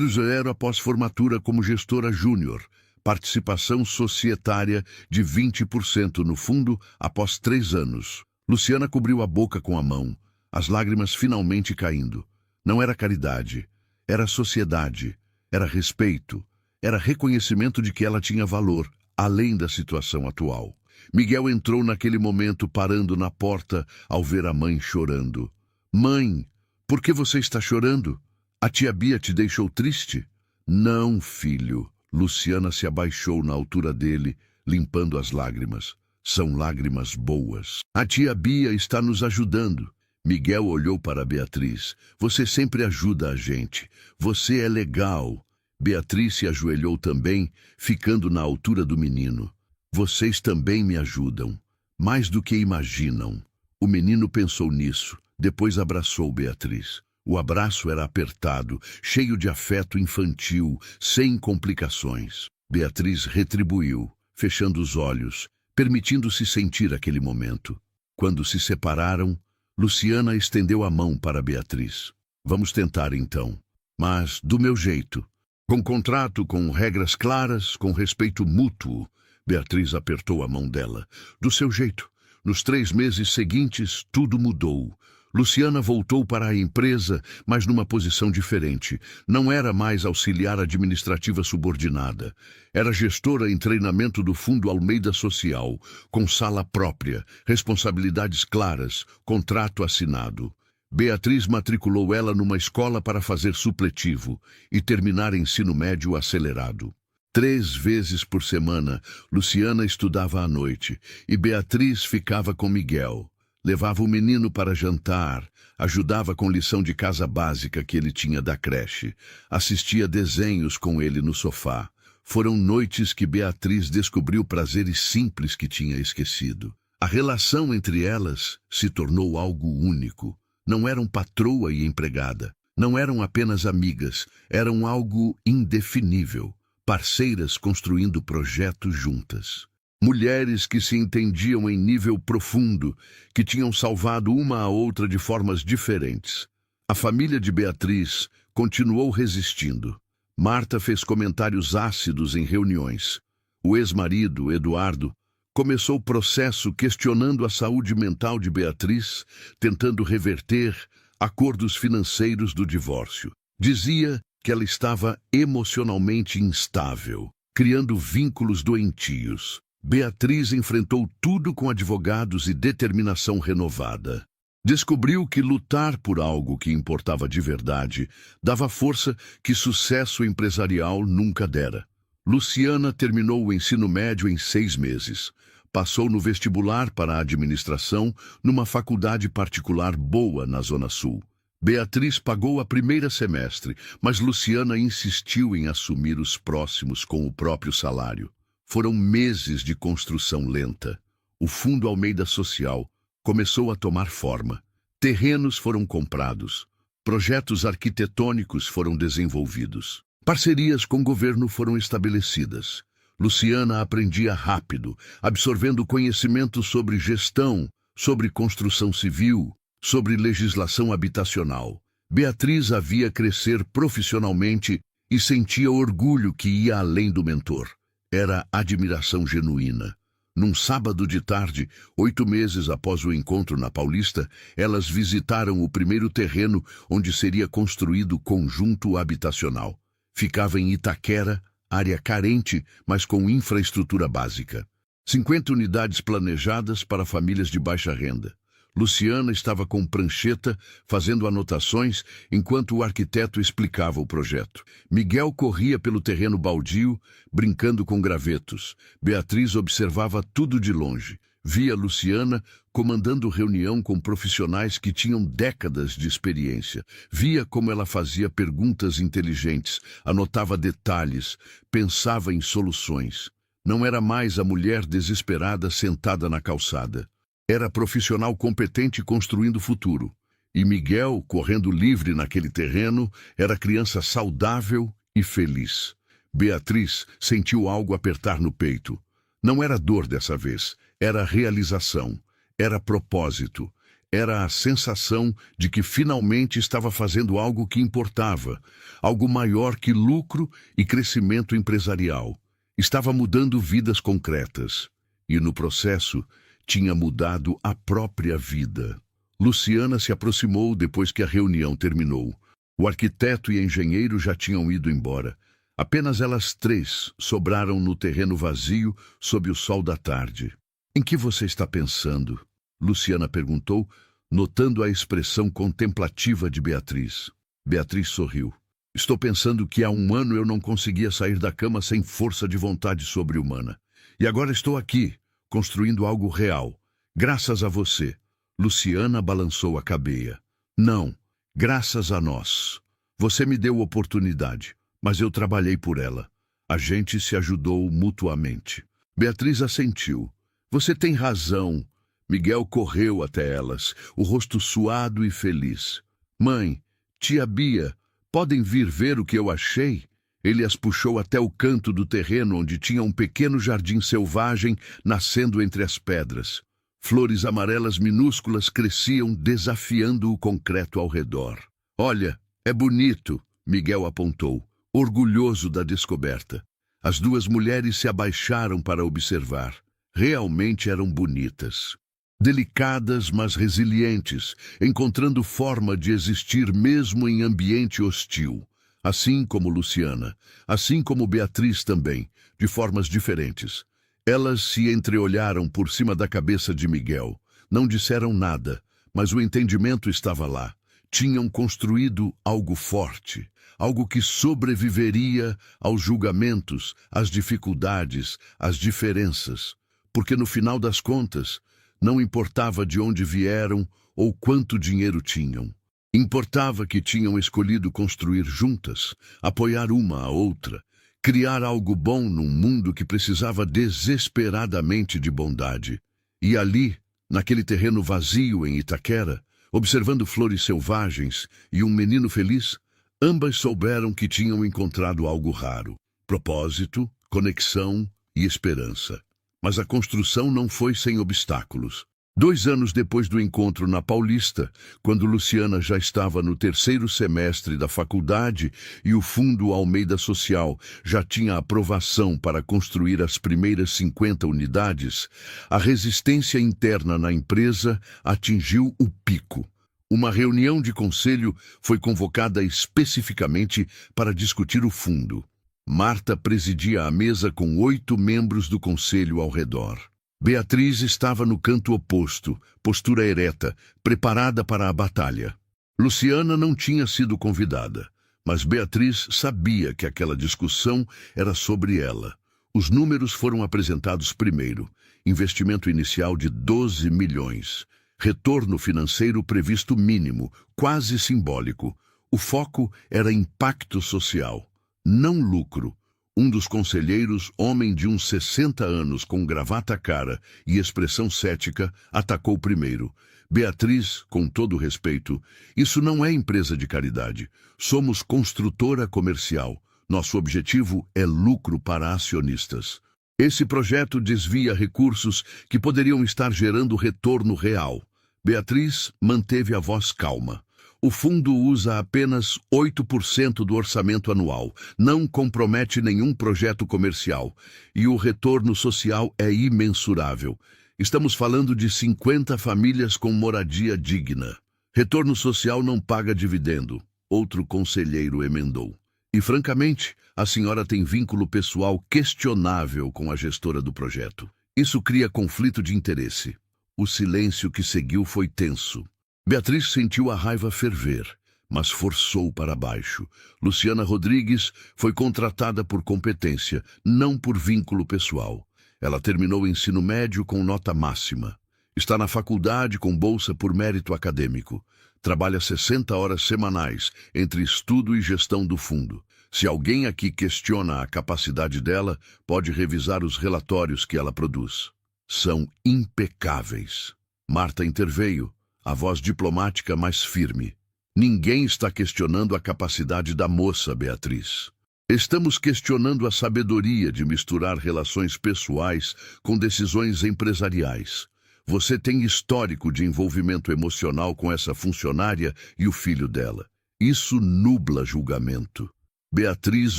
Zero após formatura como gestora júnior, participação societária de 20% no fundo após 3 anos. Luciana cobriu a boca com a mão, as lágrimas finalmente caindo. Não era caridade, era sociedade, era respeito, era reconhecimento de que ela tinha valor, além da situação atual. Miguel entrou naquele momento parando na porta ao ver a mãe chorando. Mãe, por que você está chorando? A tia Bia te deixou triste? Não, filho. Luciana se abaixou na altura dele, limpando as lágrimas. São lágrimas boas. A tia Bia está nos ajudando. Miguel olhou para Beatriz. Você sempre ajuda a gente. Você é legal. Beatriz se ajoelhou também, ficando na altura do menino. Vocês também me ajudam. Mais do que imaginam. O menino pensou nisso. Depois abraçou Beatriz. O abraço era apertado, cheio de afeto infantil, sem complicações. Beatriz retribuiu, fechando os olhos, permitindo-se sentir aquele momento. Quando se separaram, Luciana estendeu a mão para Beatriz. Vamos tentar então, mas do meu jeito. Com contrato, com regras claras, com respeito mútuo. Beatriz apertou a mão dela. Do seu jeito. Nos 3 meses seguintes, tudo mudou. Luciana voltou para a empresa, mas numa posição diferente. Não era mais auxiliar administrativa subordinada. Era gestora em treinamento do Fundo Almeida Social, com sala própria, responsabilidades claras, contrato assinado. Beatriz matriculou ela numa escola para fazer supletivo e terminar ensino médio acelerado. 3 vezes por semana, Luciana estudava à noite e Beatriz ficava com Miguel. Levava o menino para jantar, ajudava com lição de casa básica que ele tinha da creche, assistia desenhos com ele no sofá. Foram noites que Beatriz descobriu prazeres simples que tinha esquecido. A relação entre elas se tornou algo único. Não eram patroa e empregada, não eram apenas amigas, eram algo indefinível, parceiras construindo projetos juntas. Mulheres que se entendiam em nível profundo, que tinham salvado uma a outra de formas diferentes. A família de Beatriz continuou resistindo. Marta fez comentários ácidos em reuniões. O ex-marido, Eduardo, começou o processo questionando a saúde mental de Beatriz, tentando reverter acordos financeiros do divórcio. Dizia que ela estava emocionalmente instável, criando vínculos doentios. Beatriz enfrentou tudo com advogados e determinação renovada. Descobriu que lutar por algo que importava de verdade dava força que sucesso empresarial nunca dera. Luciana terminou o ensino médio em 6 meses. Passou no vestibular para a administração numa faculdade particular boa na Zona Sul. Beatriz pagou a primeira semestre, mas Luciana insistiu em assumir os próximos com o próprio salário. Foram meses de construção lenta. O Fundo Almeida Social começou a tomar forma. Terrenos foram comprados. Projetos arquitetônicos foram desenvolvidos. Parcerias com o governo foram estabelecidas. Luciana aprendia rápido, absorvendo conhecimento sobre gestão, sobre construção civil, sobre legislação habitacional. Beatriz a via crescer profissionalmente e sentia orgulho que ia além do mentor. Era admiração genuína. Num sábado de tarde, 8 meses após o encontro na Paulista, elas visitaram o primeiro terreno onde seria construído o conjunto habitacional. Ficava em Itaquera, área carente, mas com infraestrutura básica. 50 unidades planejadas para famílias de baixa renda. Luciana estava com prancheta, fazendo anotações, enquanto o arquiteto explicava o projeto. Miguel corria pelo terreno baldio, brincando com gravetos. Beatriz observava tudo de longe. Via Luciana comandando reunião com profissionais que tinham décadas de experiência. Via como ela fazia perguntas inteligentes, anotava detalhes, pensava em soluções. Não era mais a mulher desesperada sentada na calçada. Era profissional competente construindo futuro. E Miguel, correndo livre naquele terreno, era criança saudável e feliz. Beatriz sentiu algo apertar no peito. Não era dor dessa vez, era realização, era propósito. Era a sensação de que finalmente estava fazendo algo que importava, algo maior que lucro e crescimento empresarial. Estava mudando vidas concretas e, no processo, tinha mudado a própria vida. Luciana se aproximou depois que a reunião terminou. O arquiteto e engenheiro já tinham ido embora. Apenas elas três sobraram no terreno vazio sob o sol da tarde. "Em que você está pensando?" Luciana perguntou, notando a expressão contemplativa de Beatriz. Beatriz sorriu. "Estou pensando que há 1 ano eu não conseguia sair da cama sem força de vontade sobre-humana. E agora estou aqui, construindo algo real. Graças a você." Luciana balançou a cabeça. "Não, graças a nós. Você me deu oportunidade, mas eu trabalhei por ela. A gente se ajudou mutuamente." Beatriz assentiu. "Você tem razão." Miguel correu até elas, o rosto suado e feliz. "Mãe, tia Bia, podem vir ver o que eu achei?" Ele as puxou até o canto do terreno onde tinha um pequeno jardim selvagem nascendo entre as pedras. Flores amarelas minúsculas cresciam desafiando o concreto ao redor. "Olha, é bonito", Miguel apontou, orgulhoso da descoberta. As duas mulheres se abaixaram para observar. Realmente eram bonitas. Delicadas, mas resilientes, encontrando forma de existir mesmo em ambiente hostil. Assim como Luciana, assim como Beatriz também, de formas diferentes. Elas se entreolharam por cima da cabeça de Miguel. Não disseram nada, mas o entendimento estava lá. Tinham construído algo forte, algo que sobreviveria aos julgamentos, às dificuldades, às diferenças. Porque no final das contas, não importava de onde vieram ou quanto dinheiro tinham. Importava que tinham escolhido construir juntas, apoiar uma a outra, criar algo bom num mundo que precisava desesperadamente de bondade. E ali, naquele terreno vazio em Itaquera, observando flores selvagens e um menino feliz, ambas souberam que tinham encontrado algo raro: propósito, conexão e esperança. Mas a construção não foi sem obstáculos. 2 anos depois do encontro na Paulista, quando Luciana já estava no 3º semestre da faculdade e o Fundo Almeida Social já tinha aprovação para construir as primeiras 50 unidades, a resistência interna na empresa atingiu o pico. Uma reunião de conselho foi convocada especificamente para discutir o fundo. Marta presidia a mesa com 8 membros do conselho ao redor. Beatriz estava no canto oposto, postura ereta, preparada para a batalha. Luciana não tinha sido convidada, mas Beatriz sabia que aquela discussão era sobre ela. Os números foram apresentados primeiro. Investimento inicial de 12 milhões. Retorno financeiro previsto mínimo, quase simbólico. O foco era impacto social, não lucro. Um dos conselheiros, homem de uns 60 anos com gravata cara e expressão cética, atacou primeiro. Beatriz, com todo respeito, isso não é empresa de caridade. Somos construtora comercial. Nosso objetivo é lucro para acionistas. Esse projeto desvia recursos que poderiam estar gerando retorno real. Beatriz manteve a voz calma. O fundo usa apenas 8% do orçamento anual, não compromete nenhum projeto comercial, e o retorno social é imensurável. Estamos falando de 50 famílias com moradia digna. Retorno social não paga dividendo, outro conselheiro emendou. E, francamente, a senhora tem vínculo pessoal questionável com a gestora do projeto. Isso cria conflito de interesse. O silêncio que seguiu foi tenso. Beatriz sentiu a raiva ferver, mas forçou para baixo. Luciana Rodrigues foi contratada por competência, não por vínculo pessoal. Ela terminou o ensino médio com nota máxima. Está na faculdade com bolsa por mérito acadêmico. Trabalha 60 horas semanais entre estudo e gestão do fundo. Se alguém aqui questiona a capacidade dela, pode revisar os relatórios que ela produz. São impecáveis. Marta interveio, a voz diplomática mais firme. Ninguém está questionando a capacidade da moça, Beatriz. Estamos questionando a sabedoria de misturar relações pessoais com decisões empresariais. Você tem histórico de envolvimento emocional com essa funcionária e o filho dela. Isso nubla julgamento. Beatriz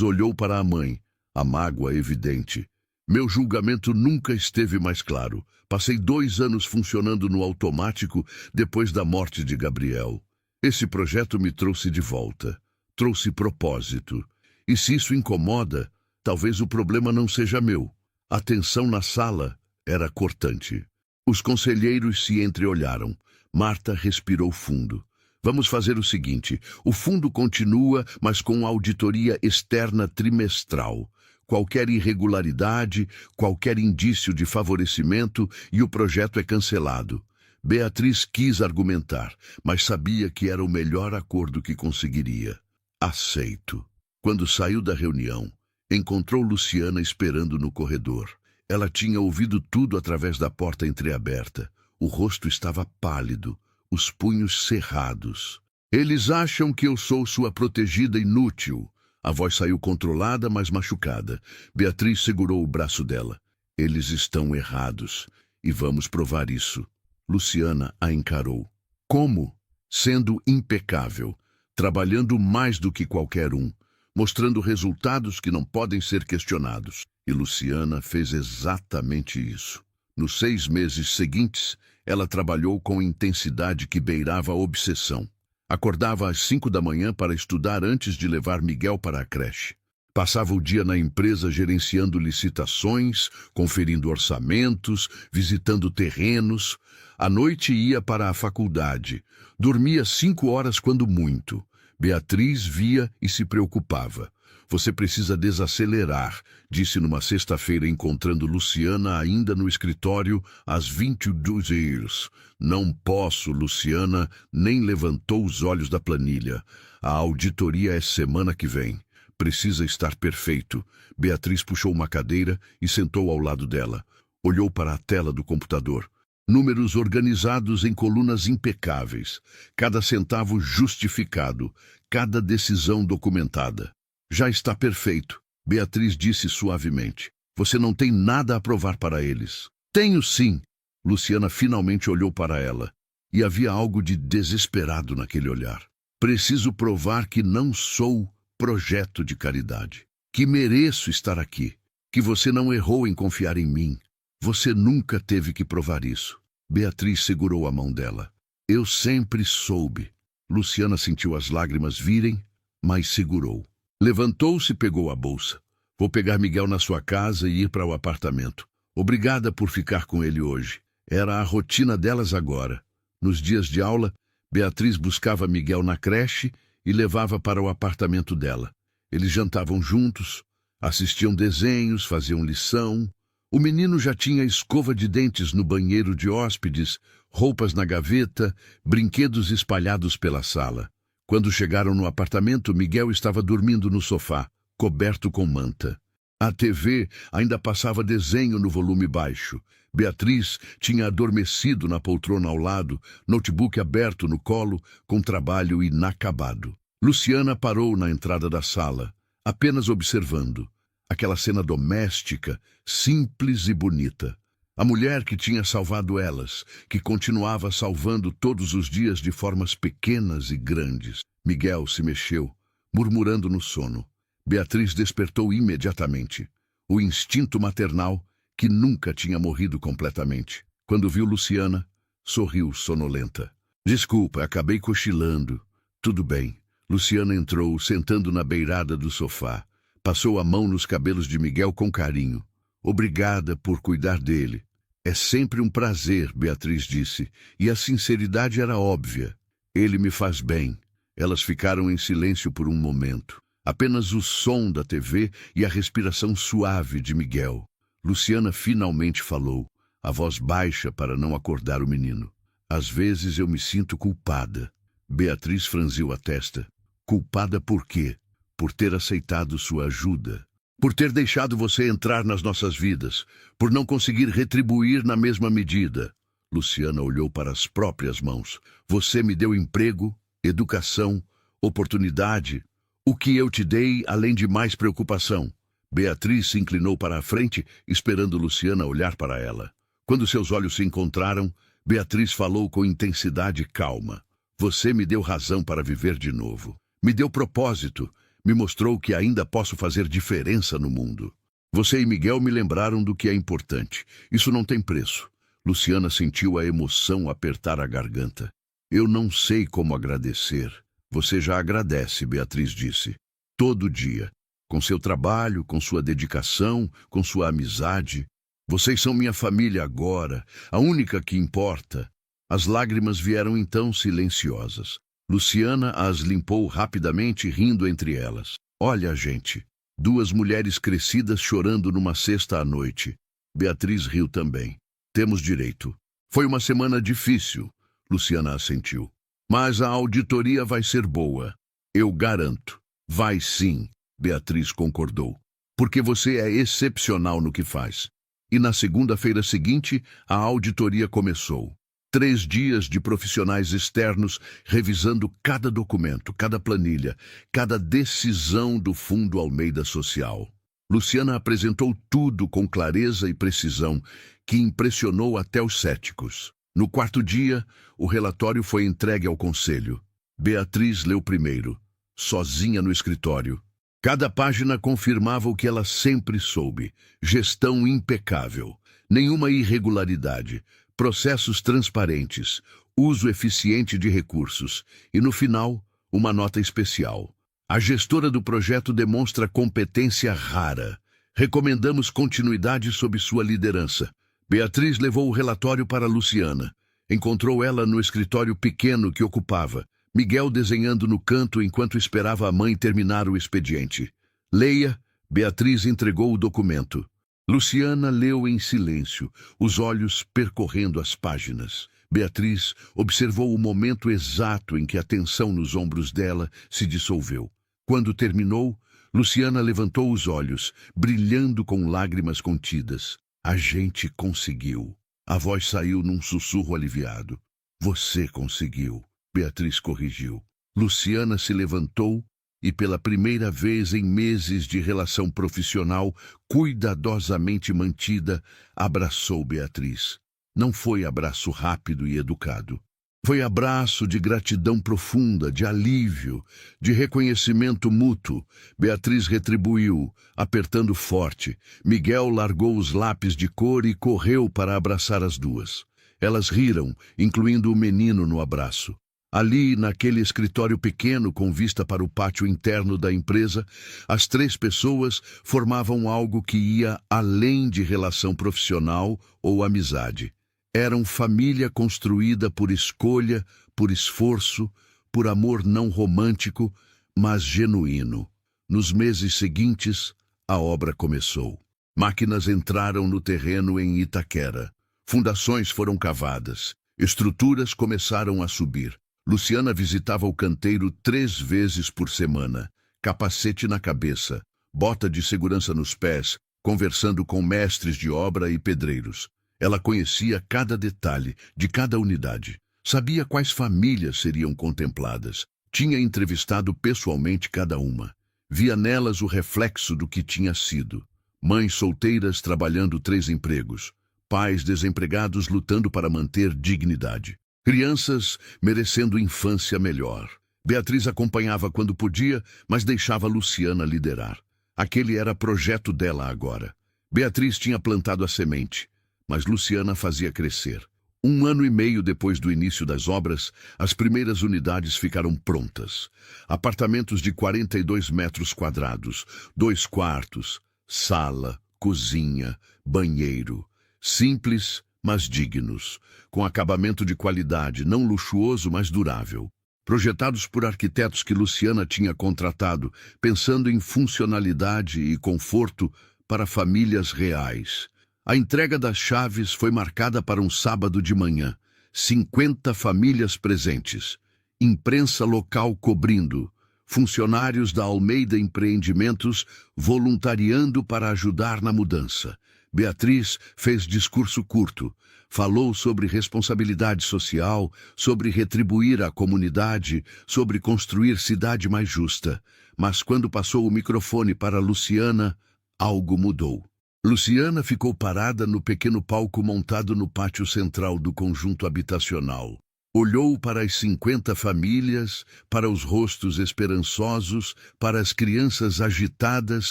olhou para a mãe. a mágoa evidente. Meu julgamento nunca esteve mais claro. Passei 2 anos funcionando no automático depois da morte de Gabriel. Esse projeto me trouxe de volta. Trouxe propósito. E se isso incomoda, talvez o problema não seja meu. A tensão na sala era cortante. Os conselheiros se entreolharam. Marta respirou fundo. Vamos fazer o seguinte, o fundo continua, mas com auditoria externa trimestral. Qualquer irregularidade, qualquer indício de favorecimento e o projeto é cancelado. Beatriz quis argumentar, mas sabia que era o melhor acordo que conseguiria. Aceito. Quando saiu da reunião, encontrou Luciana esperando no corredor. Ela tinha ouvido tudo através da porta entreaberta. O rosto estava pálido, os punhos cerrados. Eles acham que eu sou sua protegida inútil. A voz saiu controlada, mas machucada. Beatriz segurou o braço dela. Eles estão errados, e vamos provar isso. Luciana a encarou. Como? Sendo impecável, trabalhando mais do que qualquer um, mostrando resultados que não podem ser questionados. E Luciana fez exatamente isso. Nos 6 meses seguintes, ela trabalhou com intensidade que beirava a obsessão. Acordava às 5 da manhã para estudar antes de levar Miguel para a creche. Passava o dia na empresa gerenciando licitações, conferindo orçamentos, visitando terrenos. À noite ia para a faculdade. Dormia 5 horas quando muito. Beatriz via e se preocupava. Você precisa desacelerar, disse numa sexta-feira encontrando Luciana ainda no escritório às 22h. Não posso, Luciana nem levantou os olhos da planilha. A auditoria é semana que vem. Precisa estar perfeito. Beatriz puxou uma cadeira e sentou ao lado dela. Olhou para a tela do computador. Números organizados em colunas impecáveis. Cada centavo justificado. Cada decisão documentada. Já está perfeito, Beatriz disse suavemente. Você não tem nada a provar para eles. Tenho sim. Luciana finalmente olhou para ela. E havia algo de desesperado naquele olhar. Preciso provar que não sou projeto de caridade. Que mereço estar aqui. Que você não errou em confiar em mim. Você nunca teve que provar isso. Beatriz segurou a mão dela. Eu sempre soube. Luciana sentiu as lágrimas virem, mas segurou. Levantou-se e pegou a bolsa. Vou pegar Miguel na sua casa e ir para o apartamento. Obrigada por ficar com ele hoje. Era a rotina delas agora. Nos dias de aula, Beatriz buscava Miguel na creche e levava para o apartamento dela. Eles jantavam juntos, assistiam desenhos, faziam lição. O menino já tinha escova de dentes no banheiro de hóspedes, roupas na gaveta, brinquedos espalhados pela sala. Quando chegaram no apartamento, Miguel estava dormindo no sofá, coberto com manta. A TV ainda passava desenho no volume baixo. Beatriz tinha adormecido na poltrona ao lado, notebook aberto no colo, com trabalho inacabado. Luciana parou na entrada da sala, apenas observando. Aquela cena doméstica, simples e bonita. A mulher que tinha salvado elas, que continuava salvando todos os dias de formas pequenas e grandes. Miguel se mexeu, murmurando no sono. Beatriz despertou imediatamente. O instinto maternal, que nunca tinha morrido completamente. Quando viu Luciana, sorriu sonolenta. Desculpa, acabei cochilando. Tudo bem. Luciana entrou, sentando na beirada do sofá. Passou a mão nos cabelos de Miguel com carinho. Obrigada por cuidar dele. É sempre um prazer, Beatriz disse, e a sinceridade era óbvia. Ele me faz bem. Elas ficaram em silêncio por um momento. Apenas o som da TV e a respiração suave de Miguel. Luciana finalmente falou, a voz baixa para não acordar o menino. Às vezes eu me sinto culpada. Beatriz franziu a testa. Culpada por quê? Por ter aceitado sua ajuda. Por ter deixado você entrar nas nossas vidas, por não conseguir retribuir na mesma medida. Luciana olhou para as próprias mãos. Você me deu emprego, educação, oportunidade. O que eu te dei, além de mais preocupação? Beatriz se inclinou para a frente, esperando Luciana olhar para ela. Quando seus olhos se encontraram, Beatriz falou com intensidade calma. Você me deu razão para viver de novo. Me deu propósito. Me mostrou que ainda posso fazer diferença no mundo. Você e Miguel me lembraram do que é importante. Isso não tem preço. Luciana sentiu a emoção apertar a garganta. Eu não sei como agradecer. Você já agradece, Beatriz disse. Todo dia. Com seu trabalho, com sua dedicação, com sua amizade. Vocês são minha família agora, a única que importa. As lágrimas vieram então silenciosas. Luciana as limpou rapidamente, rindo entre elas. Olha, gente. Duas mulheres crescidas chorando numa sexta à noite. Beatriz riu também. Temos direito. Foi uma semana difícil, Luciana assentiu. Mas a auditoria vai ser boa. Eu garanto. Vai sim, Beatriz concordou. Porque você é excepcional no que faz. E na segunda-feira seguinte, a auditoria começou. 3 dias de profissionais externos revisando cada documento, cada planilha, cada decisão do Fundo Almeida Social. Luciana apresentou tudo com clareza e precisão, que impressionou até os céticos. No 4º dia, o relatório foi entregue ao conselho. Beatriz leu primeiro, sozinha no escritório. Cada página confirmava o que ela sempre soube: gestão impecável, nenhuma irregularidade, processos transparentes, uso eficiente de recursos e, no final, uma nota especial. A gestora do projeto demonstra competência rara. Recomendamos continuidade sob sua liderança. Beatriz levou o relatório para Luciana. Encontrou ela no escritório pequeno que ocupava, Miguel desenhando no canto enquanto esperava a mãe terminar o expediente. Leia, Beatriz entregou o documento. Luciana leu em silêncio, os olhos percorrendo as páginas. Beatriz observou o momento exato em que a tensão nos ombros dela se dissolveu. Quando terminou, Luciana levantou os olhos, brilhando com lágrimas contidas. A gente conseguiu. A voz saiu num sussurro aliviado. Você conseguiu, Beatriz corrigiu. Luciana se levantou e, pela primeira vez em meses de relação profissional cuidadosamente mantida, abraçou Beatriz. Não foi abraço rápido e educado. Foi abraço de gratidão profunda, de alívio, de reconhecimento mútuo. Beatriz retribuiu, apertando forte. Miguel largou os lápis de cor e correu para abraçar as duas. Elas riram, incluindo o menino no abraço. Ali, naquele escritório pequeno com vista para o pátio interno da empresa, as 3 pessoas formavam algo que ia além de relação profissional ou amizade. Eram família construída por escolha, por esforço, por amor não romântico, mas genuíno. Nos meses seguintes, a obra começou. Máquinas entraram no terreno em Itaquera. Fundações foram cavadas. Estruturas começaram a subir. Luciana visitava o canteiro 3 vezes por semana. Capacete na cabeça, bota de segurança nos pés, conversando com mestres de obra e pedreiros. Ela conhecia cada detalhe de cada unidade. Sabia quais famílias seriam contempladas. Tinha entrevistado pessoalmente cada uma. Via nelas o reflexo do que tinha sido. Mães solteiras trabalhando 3 empregos. Pais desempregados lutando para manter dignidade. Crianças merecendo infância melhor. Beatriz acompanhava quando podia, mas deixava Luciana liderar. Aquele era projeto dela agora. Beatriz tinha plantado a semente, mas Luciana fazia crescer. 1 ano e meio depois do início das obras, as primeiras unidades ficaram prontas. Apartamentos de 42 metros quadrados, 2 quartos, sala, cozinha, banheiro. Simples, mas dignos, com acabamento de qualidade, não luxuoso, mas durável. Projetados por arquitetos que Luciana tinha contratado, pensando em funcionalidade e conforto para famílias reais. A entrega das chaves foi marcada para um sábado de manhã. 50 famílias presentes. Imprensa local cobrindo. Funcionários da Almeida Empreendimentos voluntariando para ajudar na mudança. Beatriz fez discurso curto. Falou sobre responsabilidade social, sobre retribuir a comunidade, sobre construir cidade mais justa. Mas quando passou o microfone para Luciana, algo mudou. Luciana ficou parada no pequeno palco montado no pátio central do conjunto habitacional. Olhou para as 50 famílias, para os rostos esperançosos, para as crianças agitadas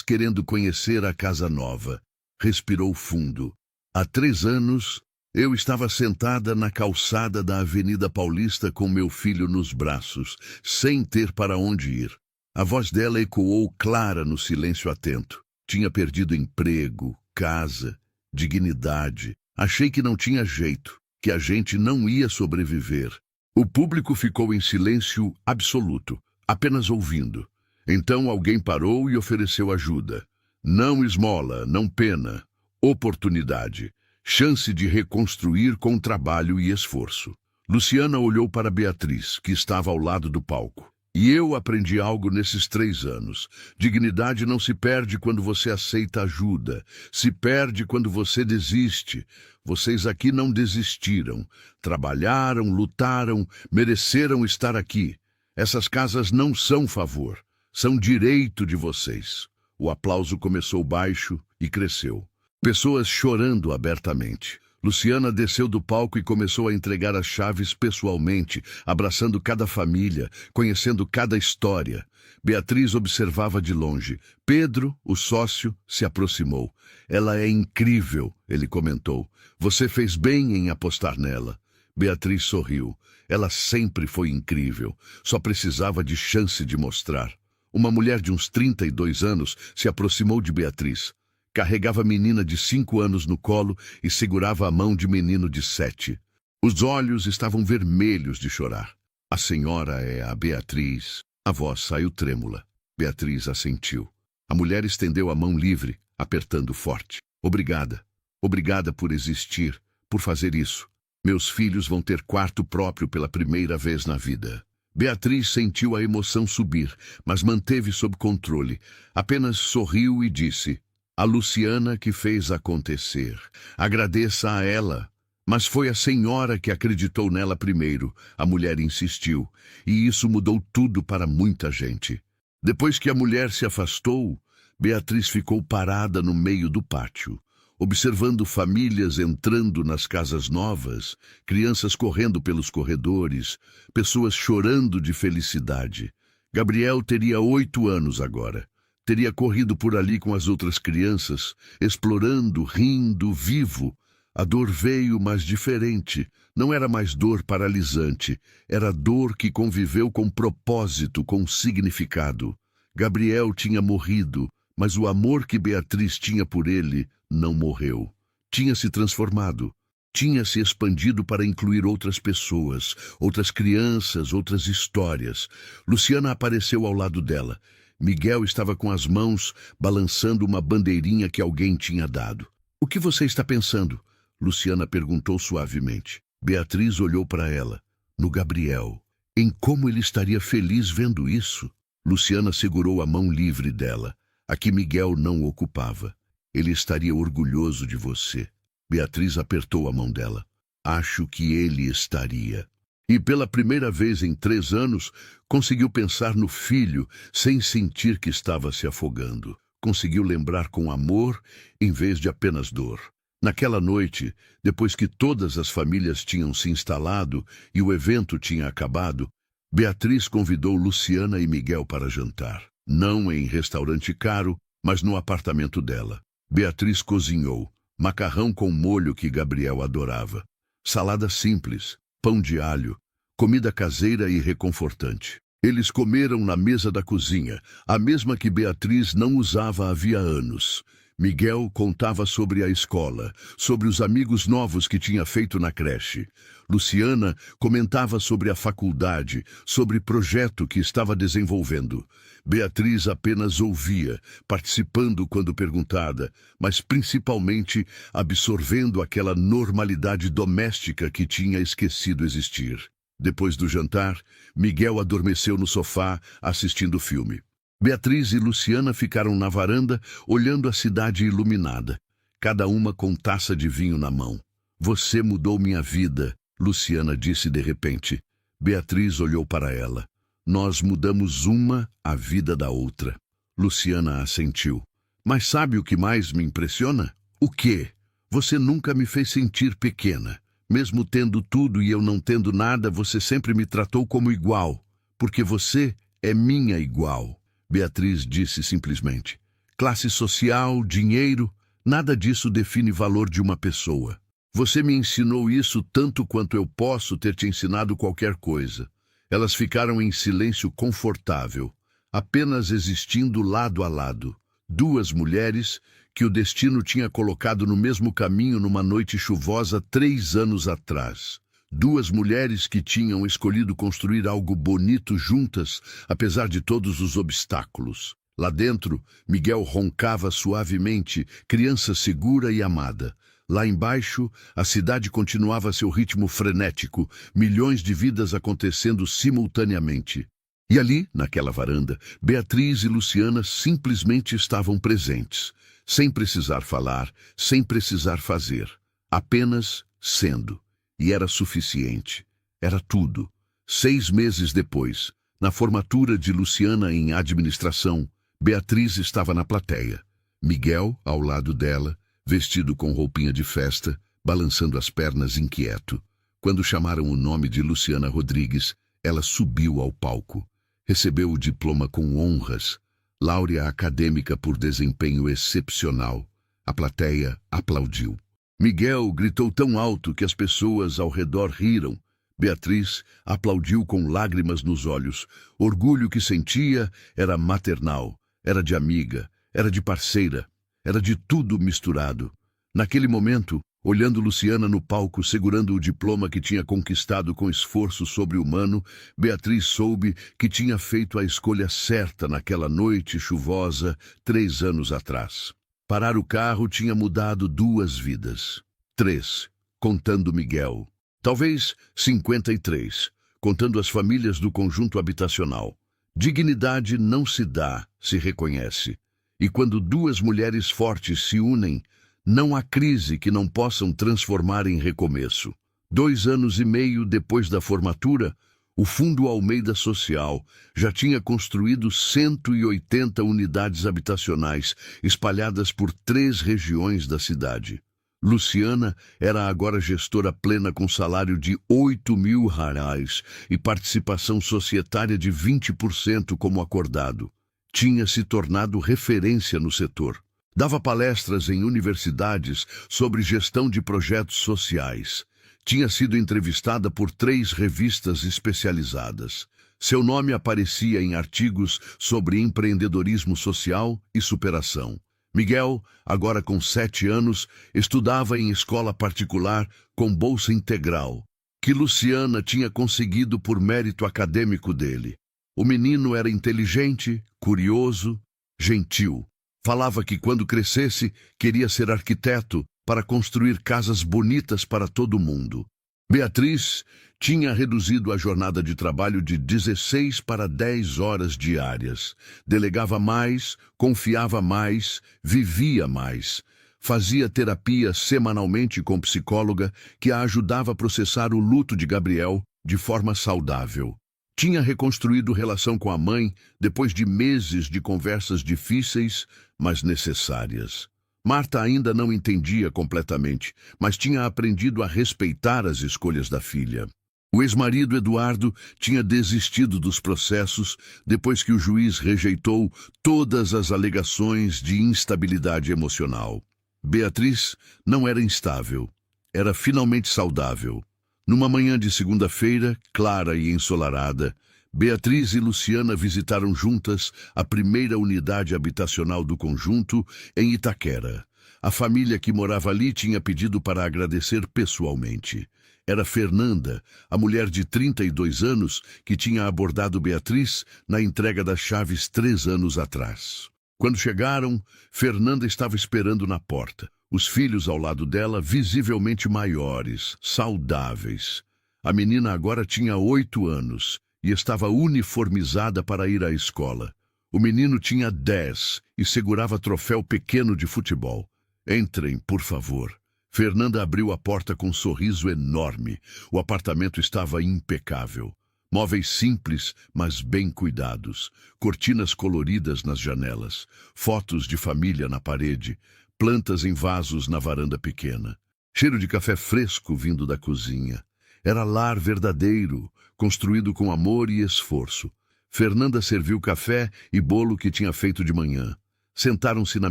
querendo conhecer a casa nova. Respirou fundo. Há 3 anos, eu estava sentada na calçada da Avenida Paulista com meu filho nos braços, sem ter para onde ir. A voz dela ecoou clara no silêncio atento. Tinha perdido emprego, casa, dignidade. Achei que não tinha jeito, que a gente não ia sobreviver. O público ficou em silêncio absoluto, apenas ouvindo. Então alguém parou e ofereceu ajuda. Não esmola, não pena. Oportunidade. Chance de reconstruir com trabalho e esforço. Luciana olhou para Beatriz, que estava ao lado do palco. E eu aprendi algo nesses 3 anos. Dignidade não se perde quando você aceita ajuda. Se perde quando você desiste. Vocês aqui não desistiram. Trabalharam, lutaram, mereceram estar aqui. Essas casas não são favor. São direito de vocês. O aplauso começou baixo e cresceu. Pessoas chorando abertamente. Luciana desceu do palco e começou a entregar as chaves pessoalmente, abraçando cada família, conhecendo cada história. Beatriz observava de longe. Pedro, o sócio, se aproximou. Ela é incrível, ele comentou. Você fez bem em apostar nela. Beatriz sorriu. Ela sempre foi incrível. Só precisava de chance de mostrar. Uma mulher de uns 32 anos se aproximou de Beatriz. Carregava a menina de 5 anos no colo e segurava a mão de menino de 7. Os olhos estavam vermelhos de chorar. A senhora é a Beatriz. A voz saiu trêmula. Beatriz assentiu. A mulher estendeu a mão livre, apertando forte. Obrigada. Obrigada por existir, por fazer isso. Meus filhos vão ter quarto próprio pela primeira vez na vida. Beatriz sentiu a emoção subir, mas manteve sob controle. Apenas sorriu e disse: a Luciana que fez acontecer. Agradeça a ela. Mas foi a senhora que acreditou nela primeiro. A mulher insistiu. E isso mudou tudo para muita gente. Depois que a mulher se afastou, Beatriz ficou parada no meio do pátio, observando famílias entrando nas casas novas, crianças correndo pelos corredores, pessoas chorando de felicidade. Gabriel teria 8 anos agora. Teria corrido por ali com as outras crianças, explorando, rindo, vivo. A dor veio, mas diferente. Não era mais dor paralisante. Era dor que conviveu com propósito, com significado. Gabriel tinha morrido, mas o amor que Beatriz tinha por ele não morreu. Tinha se transformado. Tinha se expandido para incluir outras pessoas, outras crianças, outras histórias. Luciana apareceu ao lado dela. Miguel estava com as mãos balançando uma bandeirinha que alguém tinha dado. O que você está pensando? Luciana perguntou suavemente. Beatriz olhou para ela. No Gabriel. Em como ele estaria feliz vendo isso? Luciana segurou a mão livre dela, a que Miguel não ocupava. Ele estaria orgulhoso de você. Beatriz apertou a mão dela. Acho que ele estaria. E pela primeira vez em 3 anos, conseguiu pensar no filho sem sentir que estava se afogando. Conseguiu lembrar com amor em vez de apenas dor. Naquela noite, depois que todas as famílias tinham se instalado e o evento tinha acabado, Beatriz convidou Luciana e Miguel para jantar. Não em restaurante caro, mas no apartamento dela. Beatriz cozinhou macarrão com molho que Gabriel adorava, salada simples, pão de alho, comida caseira e reconfortante. Eles comeram na mesa da cozinha, a mesma que Beatriz não usava havia anos. Miguel contava sobre a escola, sobre os amigos novos que tinha feito na creche. Luciana comentava sobre a faculdade, sobre projeto que estava desenvolvendo. Beatriz apenas ouvia, participando quando perguntada, mas principalmente absorvendo aquela normalidade doméstica que tinha esquecido existir. Depois do jantar, Miguel adormeceu no sofá, assistindo filme. Beatriz e Luciana ficaram na varanda, olhando a cidade iluminada, cada uma com taça de vinho na mão. Você mudou minha vida, Luciana disse de repente. Beatriz olhou para ela. Nós mudamos uma a vida da outra. Luciana assentiu. Mas sabe o que mais me impressiona? O quê? Você nunca me fez sentir pequena. Mesmo tendo tudo e eu não tendo nada, você sempre me tratou como igual, porque você é minha igual. Beatriz disse simplesmente. Classe social, dinheiro, nada disso define valor de uma pessoa. Você me ensinou isso tanto quanto eu posso ter te ensinado qualquer coisa. Elas ficaram em silêncio confortável, apenas existindo lado a lado. Duas mulheres que o destino tinha colocado no mesmo caminho numa noite chuvosa 3 anos atrás. Duas mulheres que tinham escolhido construir algo bonito juntas, apesar de todos os obstáculos. Lá dentro, Miguel roncava suavemente, criança segura e amada. Lá embaixo, a cidade continuava seu ritmo frenético, milhões de vidas acontecendo simultaneamente. E ali, naquela varanda, Beatriz e Luciana simplesmente estavam presentes, sem precisar falar, sem precisar fazer, apenas sendo. E era suficiente. Era tudo. 6 meses depois, na formatura de Luciana em administração, Beatriz estava na plateia. Miguel, ao lado dela, vestido com roupinha de festa, balançando as pernas inquieto. Quando chamaram o nome de Luciana Rodrigues, ela subiu ao palco. Recebeu o diploma com honras, láurea acadêmica por desempenho excepcional. A plateia aplaudiu. Miguel gritou tão alto que as pessoas ao redor riram. Beatriz aplaudiu com lágrimas nos olhos. Orgulho que sentia era maternal, era de amiga, era de parceira. Era de tudo misturado. Naquele momento, olhando Luciana no palco segurando o diploma que tinha conquistado com esforço sobre-humano, Beatriz soube que tinha feito a escolha certa naquela noite chuvosa 3 anos atrás. Parar o carro tinha mudado 2 vidas. 3, contando Miguel. Talvez 53, contando as famílias do conjunto habitacional. Dignidade não se dá, se reconhece. E quando 2 mulheres fortes se unem, não há crise que não possam transformar em recomeço. 2 anos e meio depois da formatura, o Fundo Almeida Social já tinha construído 180 unidades habitacionais espalhadas por 3 regiões da cidade. Luciana era agora gestora plena com salário de R$ 8.000 e participação societária de 20% como acordado. Tinha se tornado referência no setor. Dava palestras em universidades sobre gestão de projetos sociais. Tinha sido entrevistada por 3 revistas especializadas. Seu nome aparecia em artigos sobre empreendedorismo social e superação. Miguel, agora com 7 anos, estudava em escola particular com bolsa integral, que Luciana tinha conseguido por mérito acadêmico dele. O menino era inteligente, curioso, gentil. Falava que quando crescesse, queria ser arquiteto para construir casas bonitas para todo mundo. Beatriz tinha reduzido a jornada de trabalho de 16 para 10 horas diárias. Delegava mais, confiava mais, vivia mais. Fazia terapia semanalmente com psicóloga que a ajudava a processar o luto de Gabriel de forma saudável. Tinha reconstruído relação com a mãe depois de meses de conversas difíceis, mas necessárias. Marta ainda não entendia completamente, mas tinha aprendido a respeitar as escolhas da filha. O ex-marido Eduardo tinha desistido dos processos depois que o juiz rejeitou todas as alegações de instabilidade emocional. Beatriz não era instável, era finalmente saudável. Numa manhã de segunda-feira, clara e ensolarada, Beatriz e Luciana visitaram juntas a primeira unidade habitacional do conjunto em Itaquera. A família que morava ali tinha pedido para agradecer pessoalmente. Era Fernanda, a mulher de 32 anos que tinha abordado Beatriz na entrega das chaves 3 anos atrás. Quando chegaram, Fernanda estava esperando na porta. Os filhos ao lado dela, visivelmente maiores, saudáveis. A menina agora tinha 8 anos e estava uniformizada para ir à escola. O menino tinha 10 e segurava troféu pequeno de futebol. Entrem, por favor. Fernanda abriu a porta com um sorriso enorme. O apartamento estava impecável. Móveis simples, mas bem cuidados. Cortinas coloridas nas janelas. Fotos de família na parede. Plantas em vasos na varanda pequena. cheiro de café fresco vindo da cozinha. Era lar verdadeiro, construído com amor e esforço. Fernanda serviu café e bolo que tinha feito de manhã. Sentaram-se na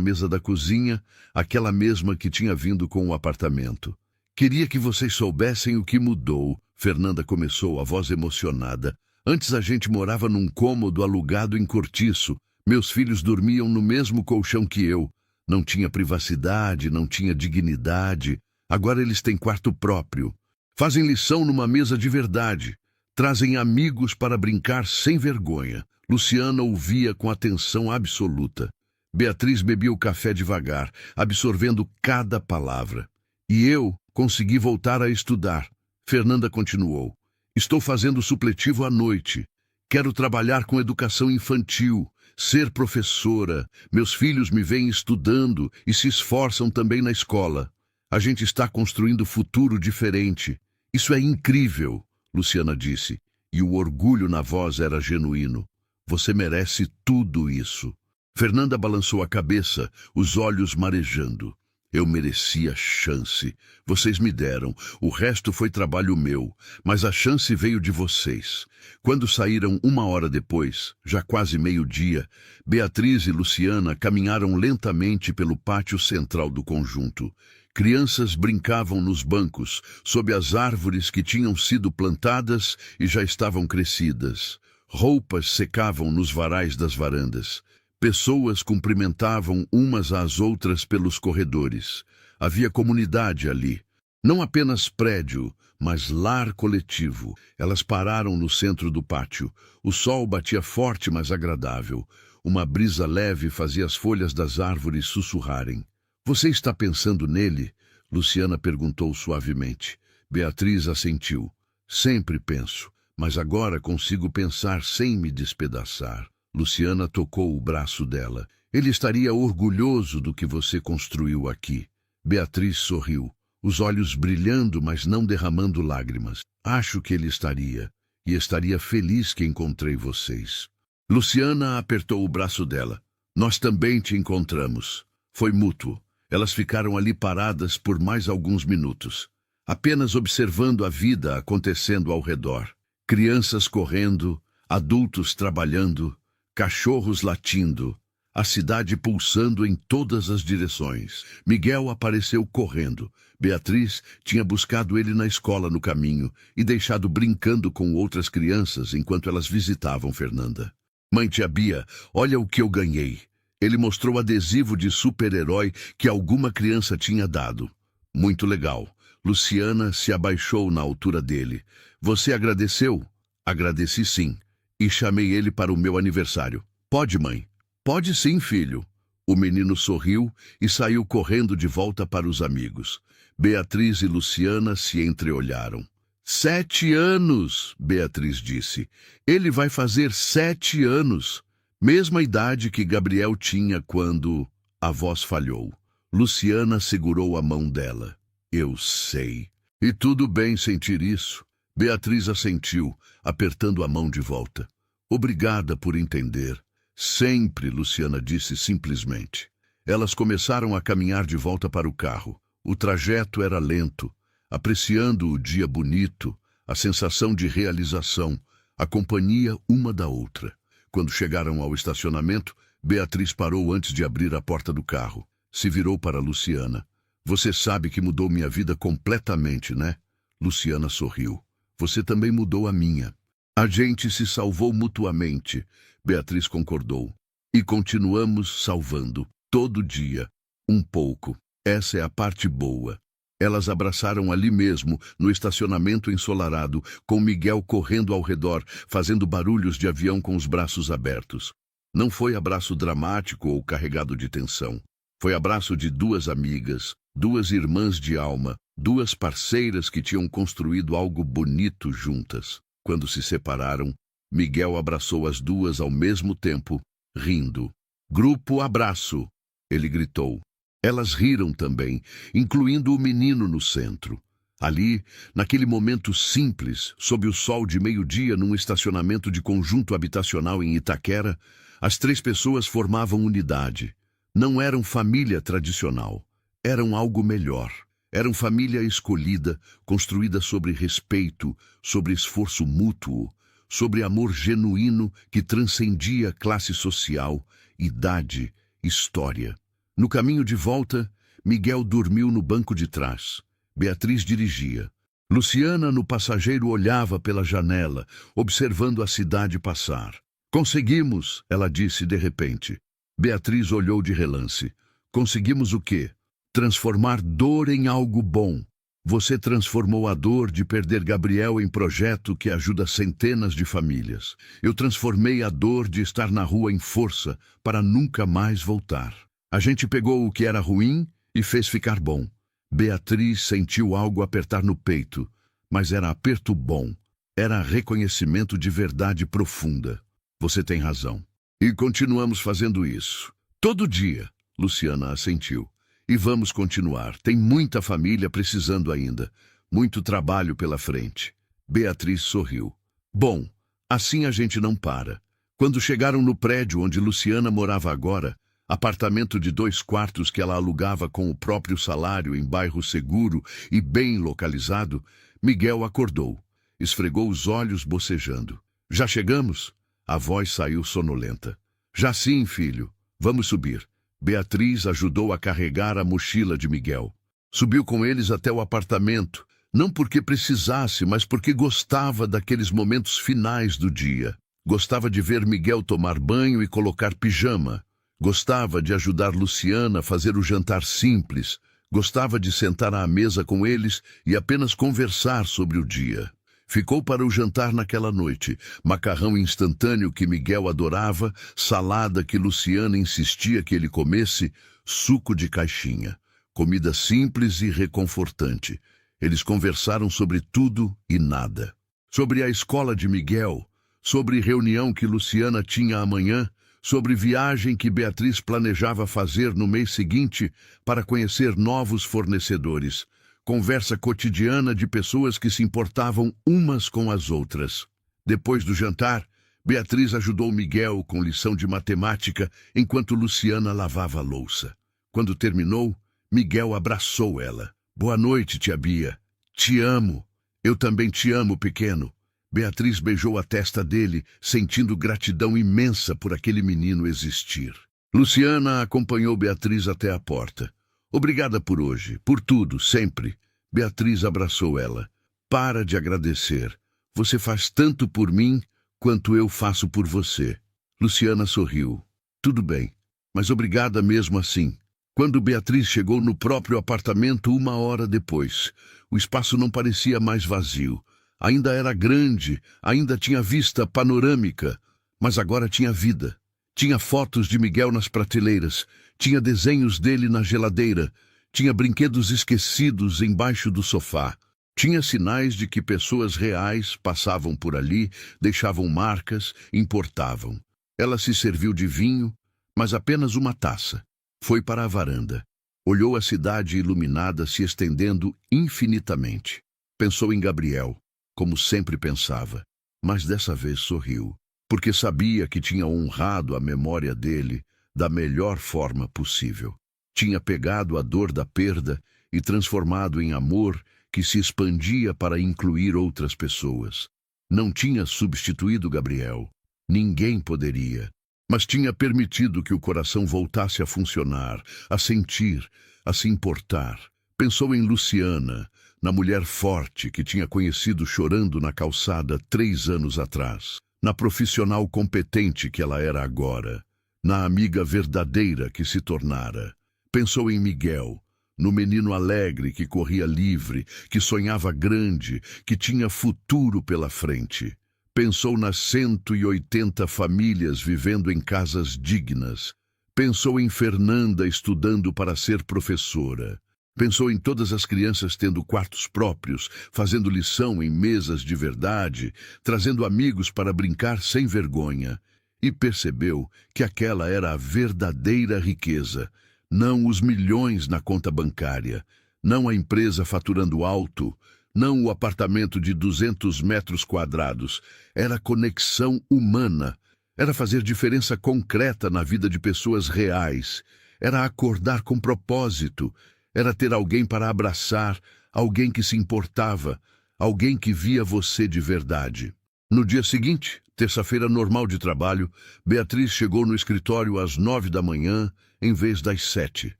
mesa da cozinha, aquela mesma que tinha vindo com o apartamento. Queria que vocês soubessem o que mudou, Fernanda começou, a voz emocionada. Antes a gente morava num cômodo alugado em cortiço. Meus filhos dormiam no mesmo colchão que eu. Não tinha privacidade, não tinha dignidade. Agora eles têm quarto próprio. Fazem lição numa mesa de verdade. Trazem amigos para brincar sem vergonha. Luciana ouvia com atenção absoluta. Beatriz bebia o café devagar, absorvendo cada palavra. E eu consegui voltar a estudar. Fernanda continuou. Estou fazendo supletivo à noite. Quero trabalhar com educação infantil, ser professora. Meus filhos me veem estudando e se esforçam também na escola. A gente está construindo futuro diferente. Isso é incrível, Luciana disse, e o orgulho na voz era genuíno. Você merece tudo isso. Fernanda balançou a cabeça, os olhos marejando. Eu merecia chance. Vocês me deram. O resto foi trabalho meu. Mas a chance veio de vocês. Quando saíram 1 hora depois, já quase meio-dia, Beatriz e Luciana caminharam lentamente pelo pátio central do conjunto. Crianças brincavam nos bancos, sob as árvores que tinham sido plantadas e já estavam crescidas. Roupas secavam nos varais das varandas. Pessoas cumprimentavam umas às outras pelos corredores. Havia comunidade ali. Não apenas prédio, mas lar coletivo. Elas pararam no centro do pátio. O sol batia forte, mas agradável. Uma brisa leve fazia as folhas das árvores sussurrarem. Você está pensando nele? Luciana perguntou suavemente. Beatriz assentiu. Sempre penso, mas agora consigo pensar sem me despedaçar. Luciana tocou o braço dela. Ele estaria orgulhoso do que você construiu aqui. Beatriz sorriu, os olhos brilhando, mas não derramando lágrimas. Acho que ele estaria, e estaria feliz que encontrei vocês. Luciana apertou o braço dela. Nós também te encontramos. Foi mútuo. Elas ficaram ali paradas por mais alguns minutos, apenas observando a vida acontecendo ao redor. Crianças correndo, adultos trabalhando, cachorros latindo, a cidade pulsando em todas as direções. Miguel apareceu correndo. Beatriz tinha buscado ele na escola no caminho e deixado brincando com outras crianças enquanto elas visitavam Fernanda. Mãe, tia Bia, olha o que eu ganhei. Ele mostrou o adesivo de super-herói que alguma criança tinha dado. Muito legal. Luciana se abaixou na altura dele. Você agradeceu? Agradeci sim. E chamei ele para o meu aniversário. Pode, mãe? Pode sim, filho. O menino sorriu e saiu correndo de volta para os amigos. Beatriz e Luciana se entreolharam. 7 anos, Beatriz disse. Ele vai fazer 7 anos. Mesma idade que Gabriel tinha quando a voz falhou. Luciana segurou a mão dela. Eu sei. E tudo bem sentir isso. Beatriz assentiu, apertando a mão de volta. Obrigada por entender. Sempre, Luciana disse simplesmente. Elas começaram a caminhar de volta para o carro. O trajeto era lento, apreciando o dia bonito, a sensação de realização, a companhia uma da outra. Quando chegaram ao estacionamento, Beatriz parou antes de abrir a porta do carro. Se virou para Luciana. Você sabe que mudou minha vida completamente, né? Luciana sorriu. Você também mudou a minha. A gente se salvou mutuamente, Beatriz concordou. E continuamos salvando, todo dia, um pouco. Essa é a parte boa. Elas abraçaram ali mesmo, no estacionamento ensolarado, com Miguel correndo ao redor, fazendo barulhos de avião com os braços abertos. Não foi abraço dramático ou carregado de tensão. Foi abraço de 2 amigas, 2 irmãs de alma, 2 parceiras que tinham construído algo bonito juntas. Quando se separaram, Miguel abraçou as 2 ao mesmo tempo, rindo. Grupo abraço! Ele gritou. Elas riram também, incluindo o menino no centro. Ali, naquele momento simples, sob o sol de meio-dia num estacionamento de conjunto habitacional em Itaquera, as 3 pessoas formavam unidade. Não eram família tradicional, eram algo melhor. Eram família escolhida, construída sobre respeito, sobre esforço mútuo, sobre amor genuíno que transcendia classe social, idade, história. No caminho de volta, Miguel dormiu no banco de trás. Beatriz dirigia. Luciana, no passageiro, olhava pela janela, observando a cidade passar. Conseguimos, ela disse de repente. Beatriz olhou de relance. Conseguimos o quê? Transformar dor em algo bom. Você transformou a dor de perder Gabriel em projeto que ajuda centenas de famílias. Eu transformei a dor de estar na rua em força para nunca mais voltar. A gente pegou o que era ruim e fez ficar bom. Beatriz sentiu algo apertar no peito, mas era aperto bom. Era reconhecimento de verdade profunda. Você tem razão. E continuamos fazendo isso. Todo dia, Luciana assentiu. E vamos continuar. Tem muita família precisando ainda. Muito trabalho pela frente. Beatriz sorriu. Bom, assim a gente não para. Quando chegaram no prédio onde Luciana morava agora, apartamento de 2 quartos que ela alugava com o próprio salário em bairro seguro e bem localizado, Miguel acordou. Esfregou os olhos bocejando. Já chegamos? A voz saiu sonolenta. Já sim, filho. Vamos subir. Beatriz ajudou a carregar a mochila de Miguel. Subiu com eles até o apartamento, não porque precisasse, mas porque gostava daqueles momentos finais do dia. Gostava de ver Miguel tomar banho e colocar pijama. Gostava de ajudar Luciana a fazer o jantar simples. Gostava de sentar à mesa com eles e apenas conversar sobre o dia. Ficou para o jantar naquela noite, macarrão instantâneo que Miguel adorava, salada que Luciana insistia que ele comesse, suco de caixinha. Comida simples e reconfortante. Eles conversaram sobre tudo e nada. Sobre a escola de Miguel, sobre reunião que Luciana tinha amanhã, sobre viagem que Beatriz planejava fazer no mês seguinte para conhecer novos fornecedores. Conversa cotidiana de pessoas que se importavam umas com as outras. Depois do jantar, Beatriz ajudou Miguel com lição de matemática enquanto Luciana lavava a louça. Quando terminou, Miguel abraçou ela. Boa noite, tia Bia. Te amo. Eu também te amo, pequeno. Beatriz beijou a testa dele, sentindo gratidão imensa por aquele menino existir. Luciana acompanhou Beatriz até a porta. Obrigada por hoje, por tudo, sempre. Beatriz abraçou ela. Para de agradecer. Você faz tanto por mim quanto eu faço por você. Luciana sorriu. Tudo bem, mas obrigada mesmo assim. Quando Beatriz chegou no próprio apartamento 1 hora depois, o espaço não parecia mais vazio. Ainda era grande, ainda tinha vista panorâmica, mas agora tinha vida. Tinha fotos de Miguel nas prateleiras, tinha desenhos dele na geladeira, tinha brinquedos esquecidos embaixo do sofá. Tinha sinais de que pessoas reais passavam por ali, deixavam marcas, importavam. Ela se serviu de vinho, mas apenas uma taça. Foi para a varanda. Olhou a cidade iluminada se estendendo infinitamente. Pensou em Gabriel, como sempre pensava, mas dessa vez sorriu, porque sabia que tinha honrado a memória dele da melhor forma possível. Tinha pegado a dor da perda e transformado em amor que se expandia para incluir outras pessoas. Não tinha substituído Gabriel. Ninguém poderia. Mas tinha permitido que o coração voltasse a funcionar, a sentir, a se importar. Pensou em Luciana, na mulher forte que tinha conhecido chorando na calçada 3 anos atrás, na profissional competente que ela era agora, na amiga verdadeira que se tornara. Pensou em Miguel, no menino alegre que corria livre, que sonhava grande, que tinha futuro pela frente. Pensou nas 180 famílias vivendo em casas dignas. Pensou em Fernanda estudando para ser professora. Pensou em todas as crianças tendo quartos próprios, fazendo lição em mesas de verdade, trazendo amigos para brincar sem vergonha. E percebeu que aquela era a verdadeira riqueza, não os milhões na conta bancária, não a empresa faturando alto, não o apartamento de 200 metros quadrados. Era conexão humana, era fazer diferença concreta na vida de pessoas reais, era acordar com propósito, Era ter alguém para abraçar, alguém que se importava, alguém que via você de verdade. No dia seguinte, terça-feira normal de trabalho, Beatriz chegou no escritório às 9 da manhã, em vez das 7.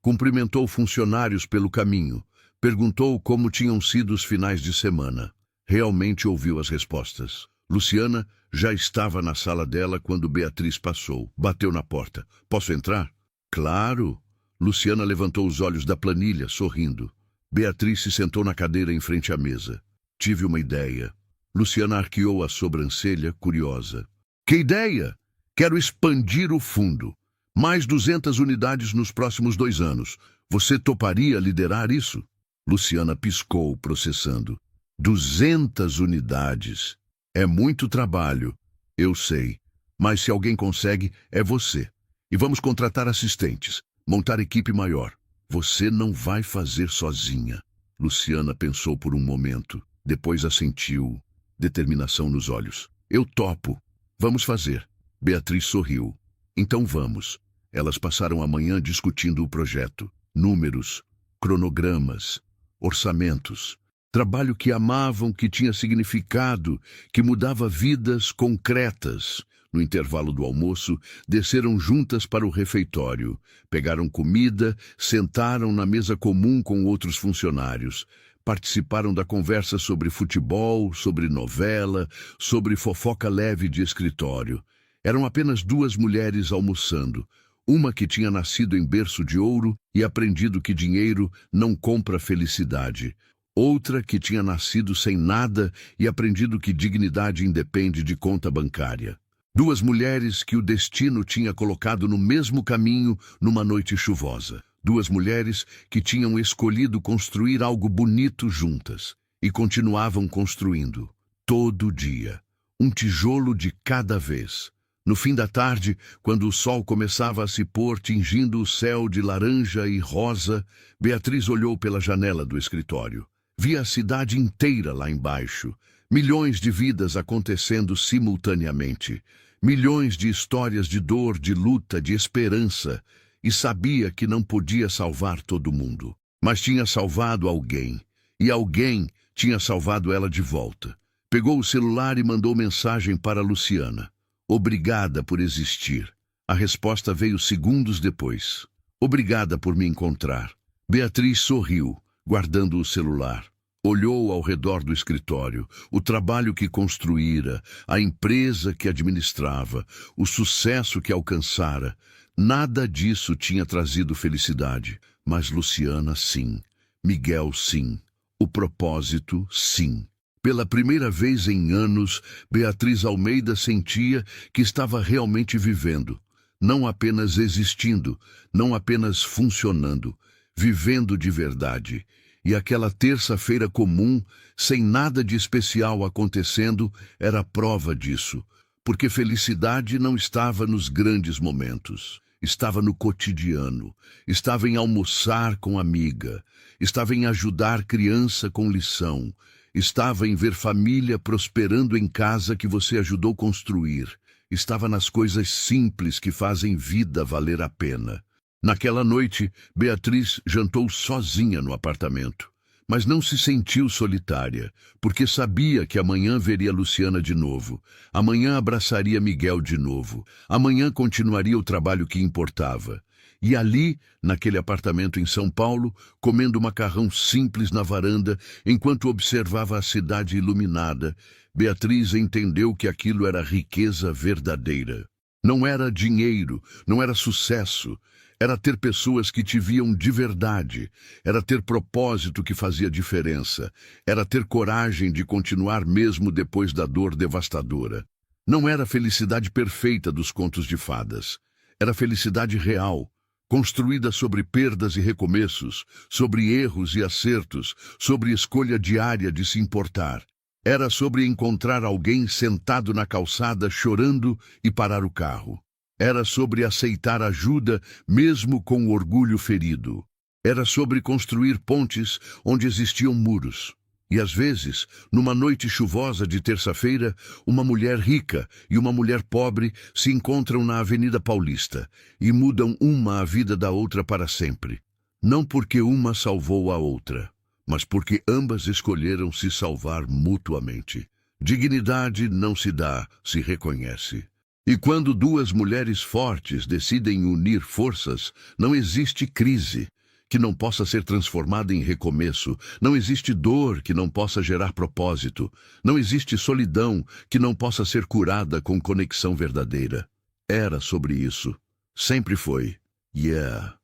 Cumprimentou funcionários pelo caminho. Perguntou como tinham sido os finais de semana. Realmente ouviu as respostas. Luciana já estava na sala dela quando Beatriz passou. Bateu na porta. "Posso entrar?" "Claro." Luciana levantou os olhos da planilha, sorrindo. Beatriz se sentou na cadeira em frente à mesa. "Tive uma ideia." Luciana arqueou a sobrancelha, curiosa. "Que ideia?" "Quero expandir o fundo. Mais 200 unidades nos próximos 2 anos. Você toparia liderar isso?" Luciana piscou, processando. 200 unidades. É muito trabalho. Eu sei. Mas se alguém consegue, é você. E vamos contratar assistentes, montar equipe maior. Você não vai fazer sozinha. Luciana pensou por um momento. Depois assentiu, determinação nos olhos. Eu topo. Vamos fazer. Beatriz sorriu. Então vamos. Elas passaram a manhã discutindo o projeto. Números, cronogramas, orçamentos. Trabalho que amavam, que tinha significado, que mudava vidas concretas. No intervalo do almoço, desceram juntas para o refeitório. Pegaram comida, sentaram na mesa comum com outros funcionários. Participaram da conversa sobre futebol, sobre novela, sobre fofoca leve de escritório. Eram apenas 2 mulheres almoçando. Uma que tinha nascido em berço de ouro e aprendido que dinheiro não compra felicidade. Outra que tinha nascido sem nada e aprendido que dignidade independe de conta bancária. 2 mulheres que o destino tinha colocado no mesmo caminho numa noite chuvosa. 2 mulheres que tinham escolhido construir algo bonito juntas e continuavam construindo, todo dia, um tijolo de cada vez. No fim da tarde, quando o sol começava a se pôr, tingindo o céu de laranja e rosa, Beatriz olhou pela janela do escritório. Via a cidade inteira lá embaixo, milhões de vidas acontecendo simultaneamente, milhões de histórias de dor, de luta, de esperança, e sabia que não podia salvar todo mundo. Mas tinha salvado alguém, e alguém tinha salvado ela de volta. Pegou o celular e mandou mensagem para Luciana. "Obrigada por existir." A resposta veio segundos depois. "Obrigada por me encontrar." Beatriz sorriu, guardando o celular. Olhou ao redor do escritório, o trabalho que construíra, a empresa que administrava, o sucesso que alcançara. Nada disso tinha trazido felicidade, mas Luciana sim, Miguel sim, o propósito sim. Pela primeira vez em anos, Beatriz Almeida sentia que estava realmente vivendo, não apenas existindo, não apenas funcionando, vivendo de verdade. E aquela terça-feira comum, sem nada de especial acontecendo, era prova disso, porque felicidade não estava nos grandes momentos. Estava no cotidiano, estava em almoçar com amiga, estava em ajudar criança com lição, estava em ver família prosperando em casa que você ajudou construir, estava nas coisas simples que fazem vida valer a pena. Naquela noite, Beatriz jantou sozinha no apartamento, mas não se sentiu solitária, porque sabia que amanhã veria Luciana de novo, amanhã abraçaria Miguel de novo, amanhã continuaria o trabalho que importava. E ali, naquele apartamento em São Paulo, comendo macarrão simples na varanda, enquanto observava a cidade iluminada, Beatriz entendeu que aquilo era riqueza verdadeira. Não era dinheiro, não era sucesso. Era ter pessoas que te viam de verdade, era ter propósito que fazia diferença, era ter coragem de continuar mesmo depois da dor devastadora. Não era a felicidade perfeita dos contos de fadas, era felicidade real, construída sobre perdas e recomeços, sobre erros e acertos, sobre escolha diária de se importar. Era sobre encontrar alguém sentado na calçada chorando e parar o carro. Era sobre aceitar ajuda mesmo com o orgulho ferido. Era sobre construir pontes onde existiam muros. E às vezes, numa noite chuvosa de terça-feira, uma mulher rica e uma mulher pobre se encontram na Avenida Paulista e mudam uma a vida da outra para sempre. Não porque uma salvou a outra, mas porque ambas escolheram se salvar mutuamente. Dignidade não se dá, se reconhece. E quando duas mulheres fortes decidem unir forças, não existe crise que não possa ser transformada em recomeço, não existe dor que não possa gerar propósito, não existe solidão que não possa ser curada com conexão verdadeira. Era sobre isso. Sempre foi. Yeah.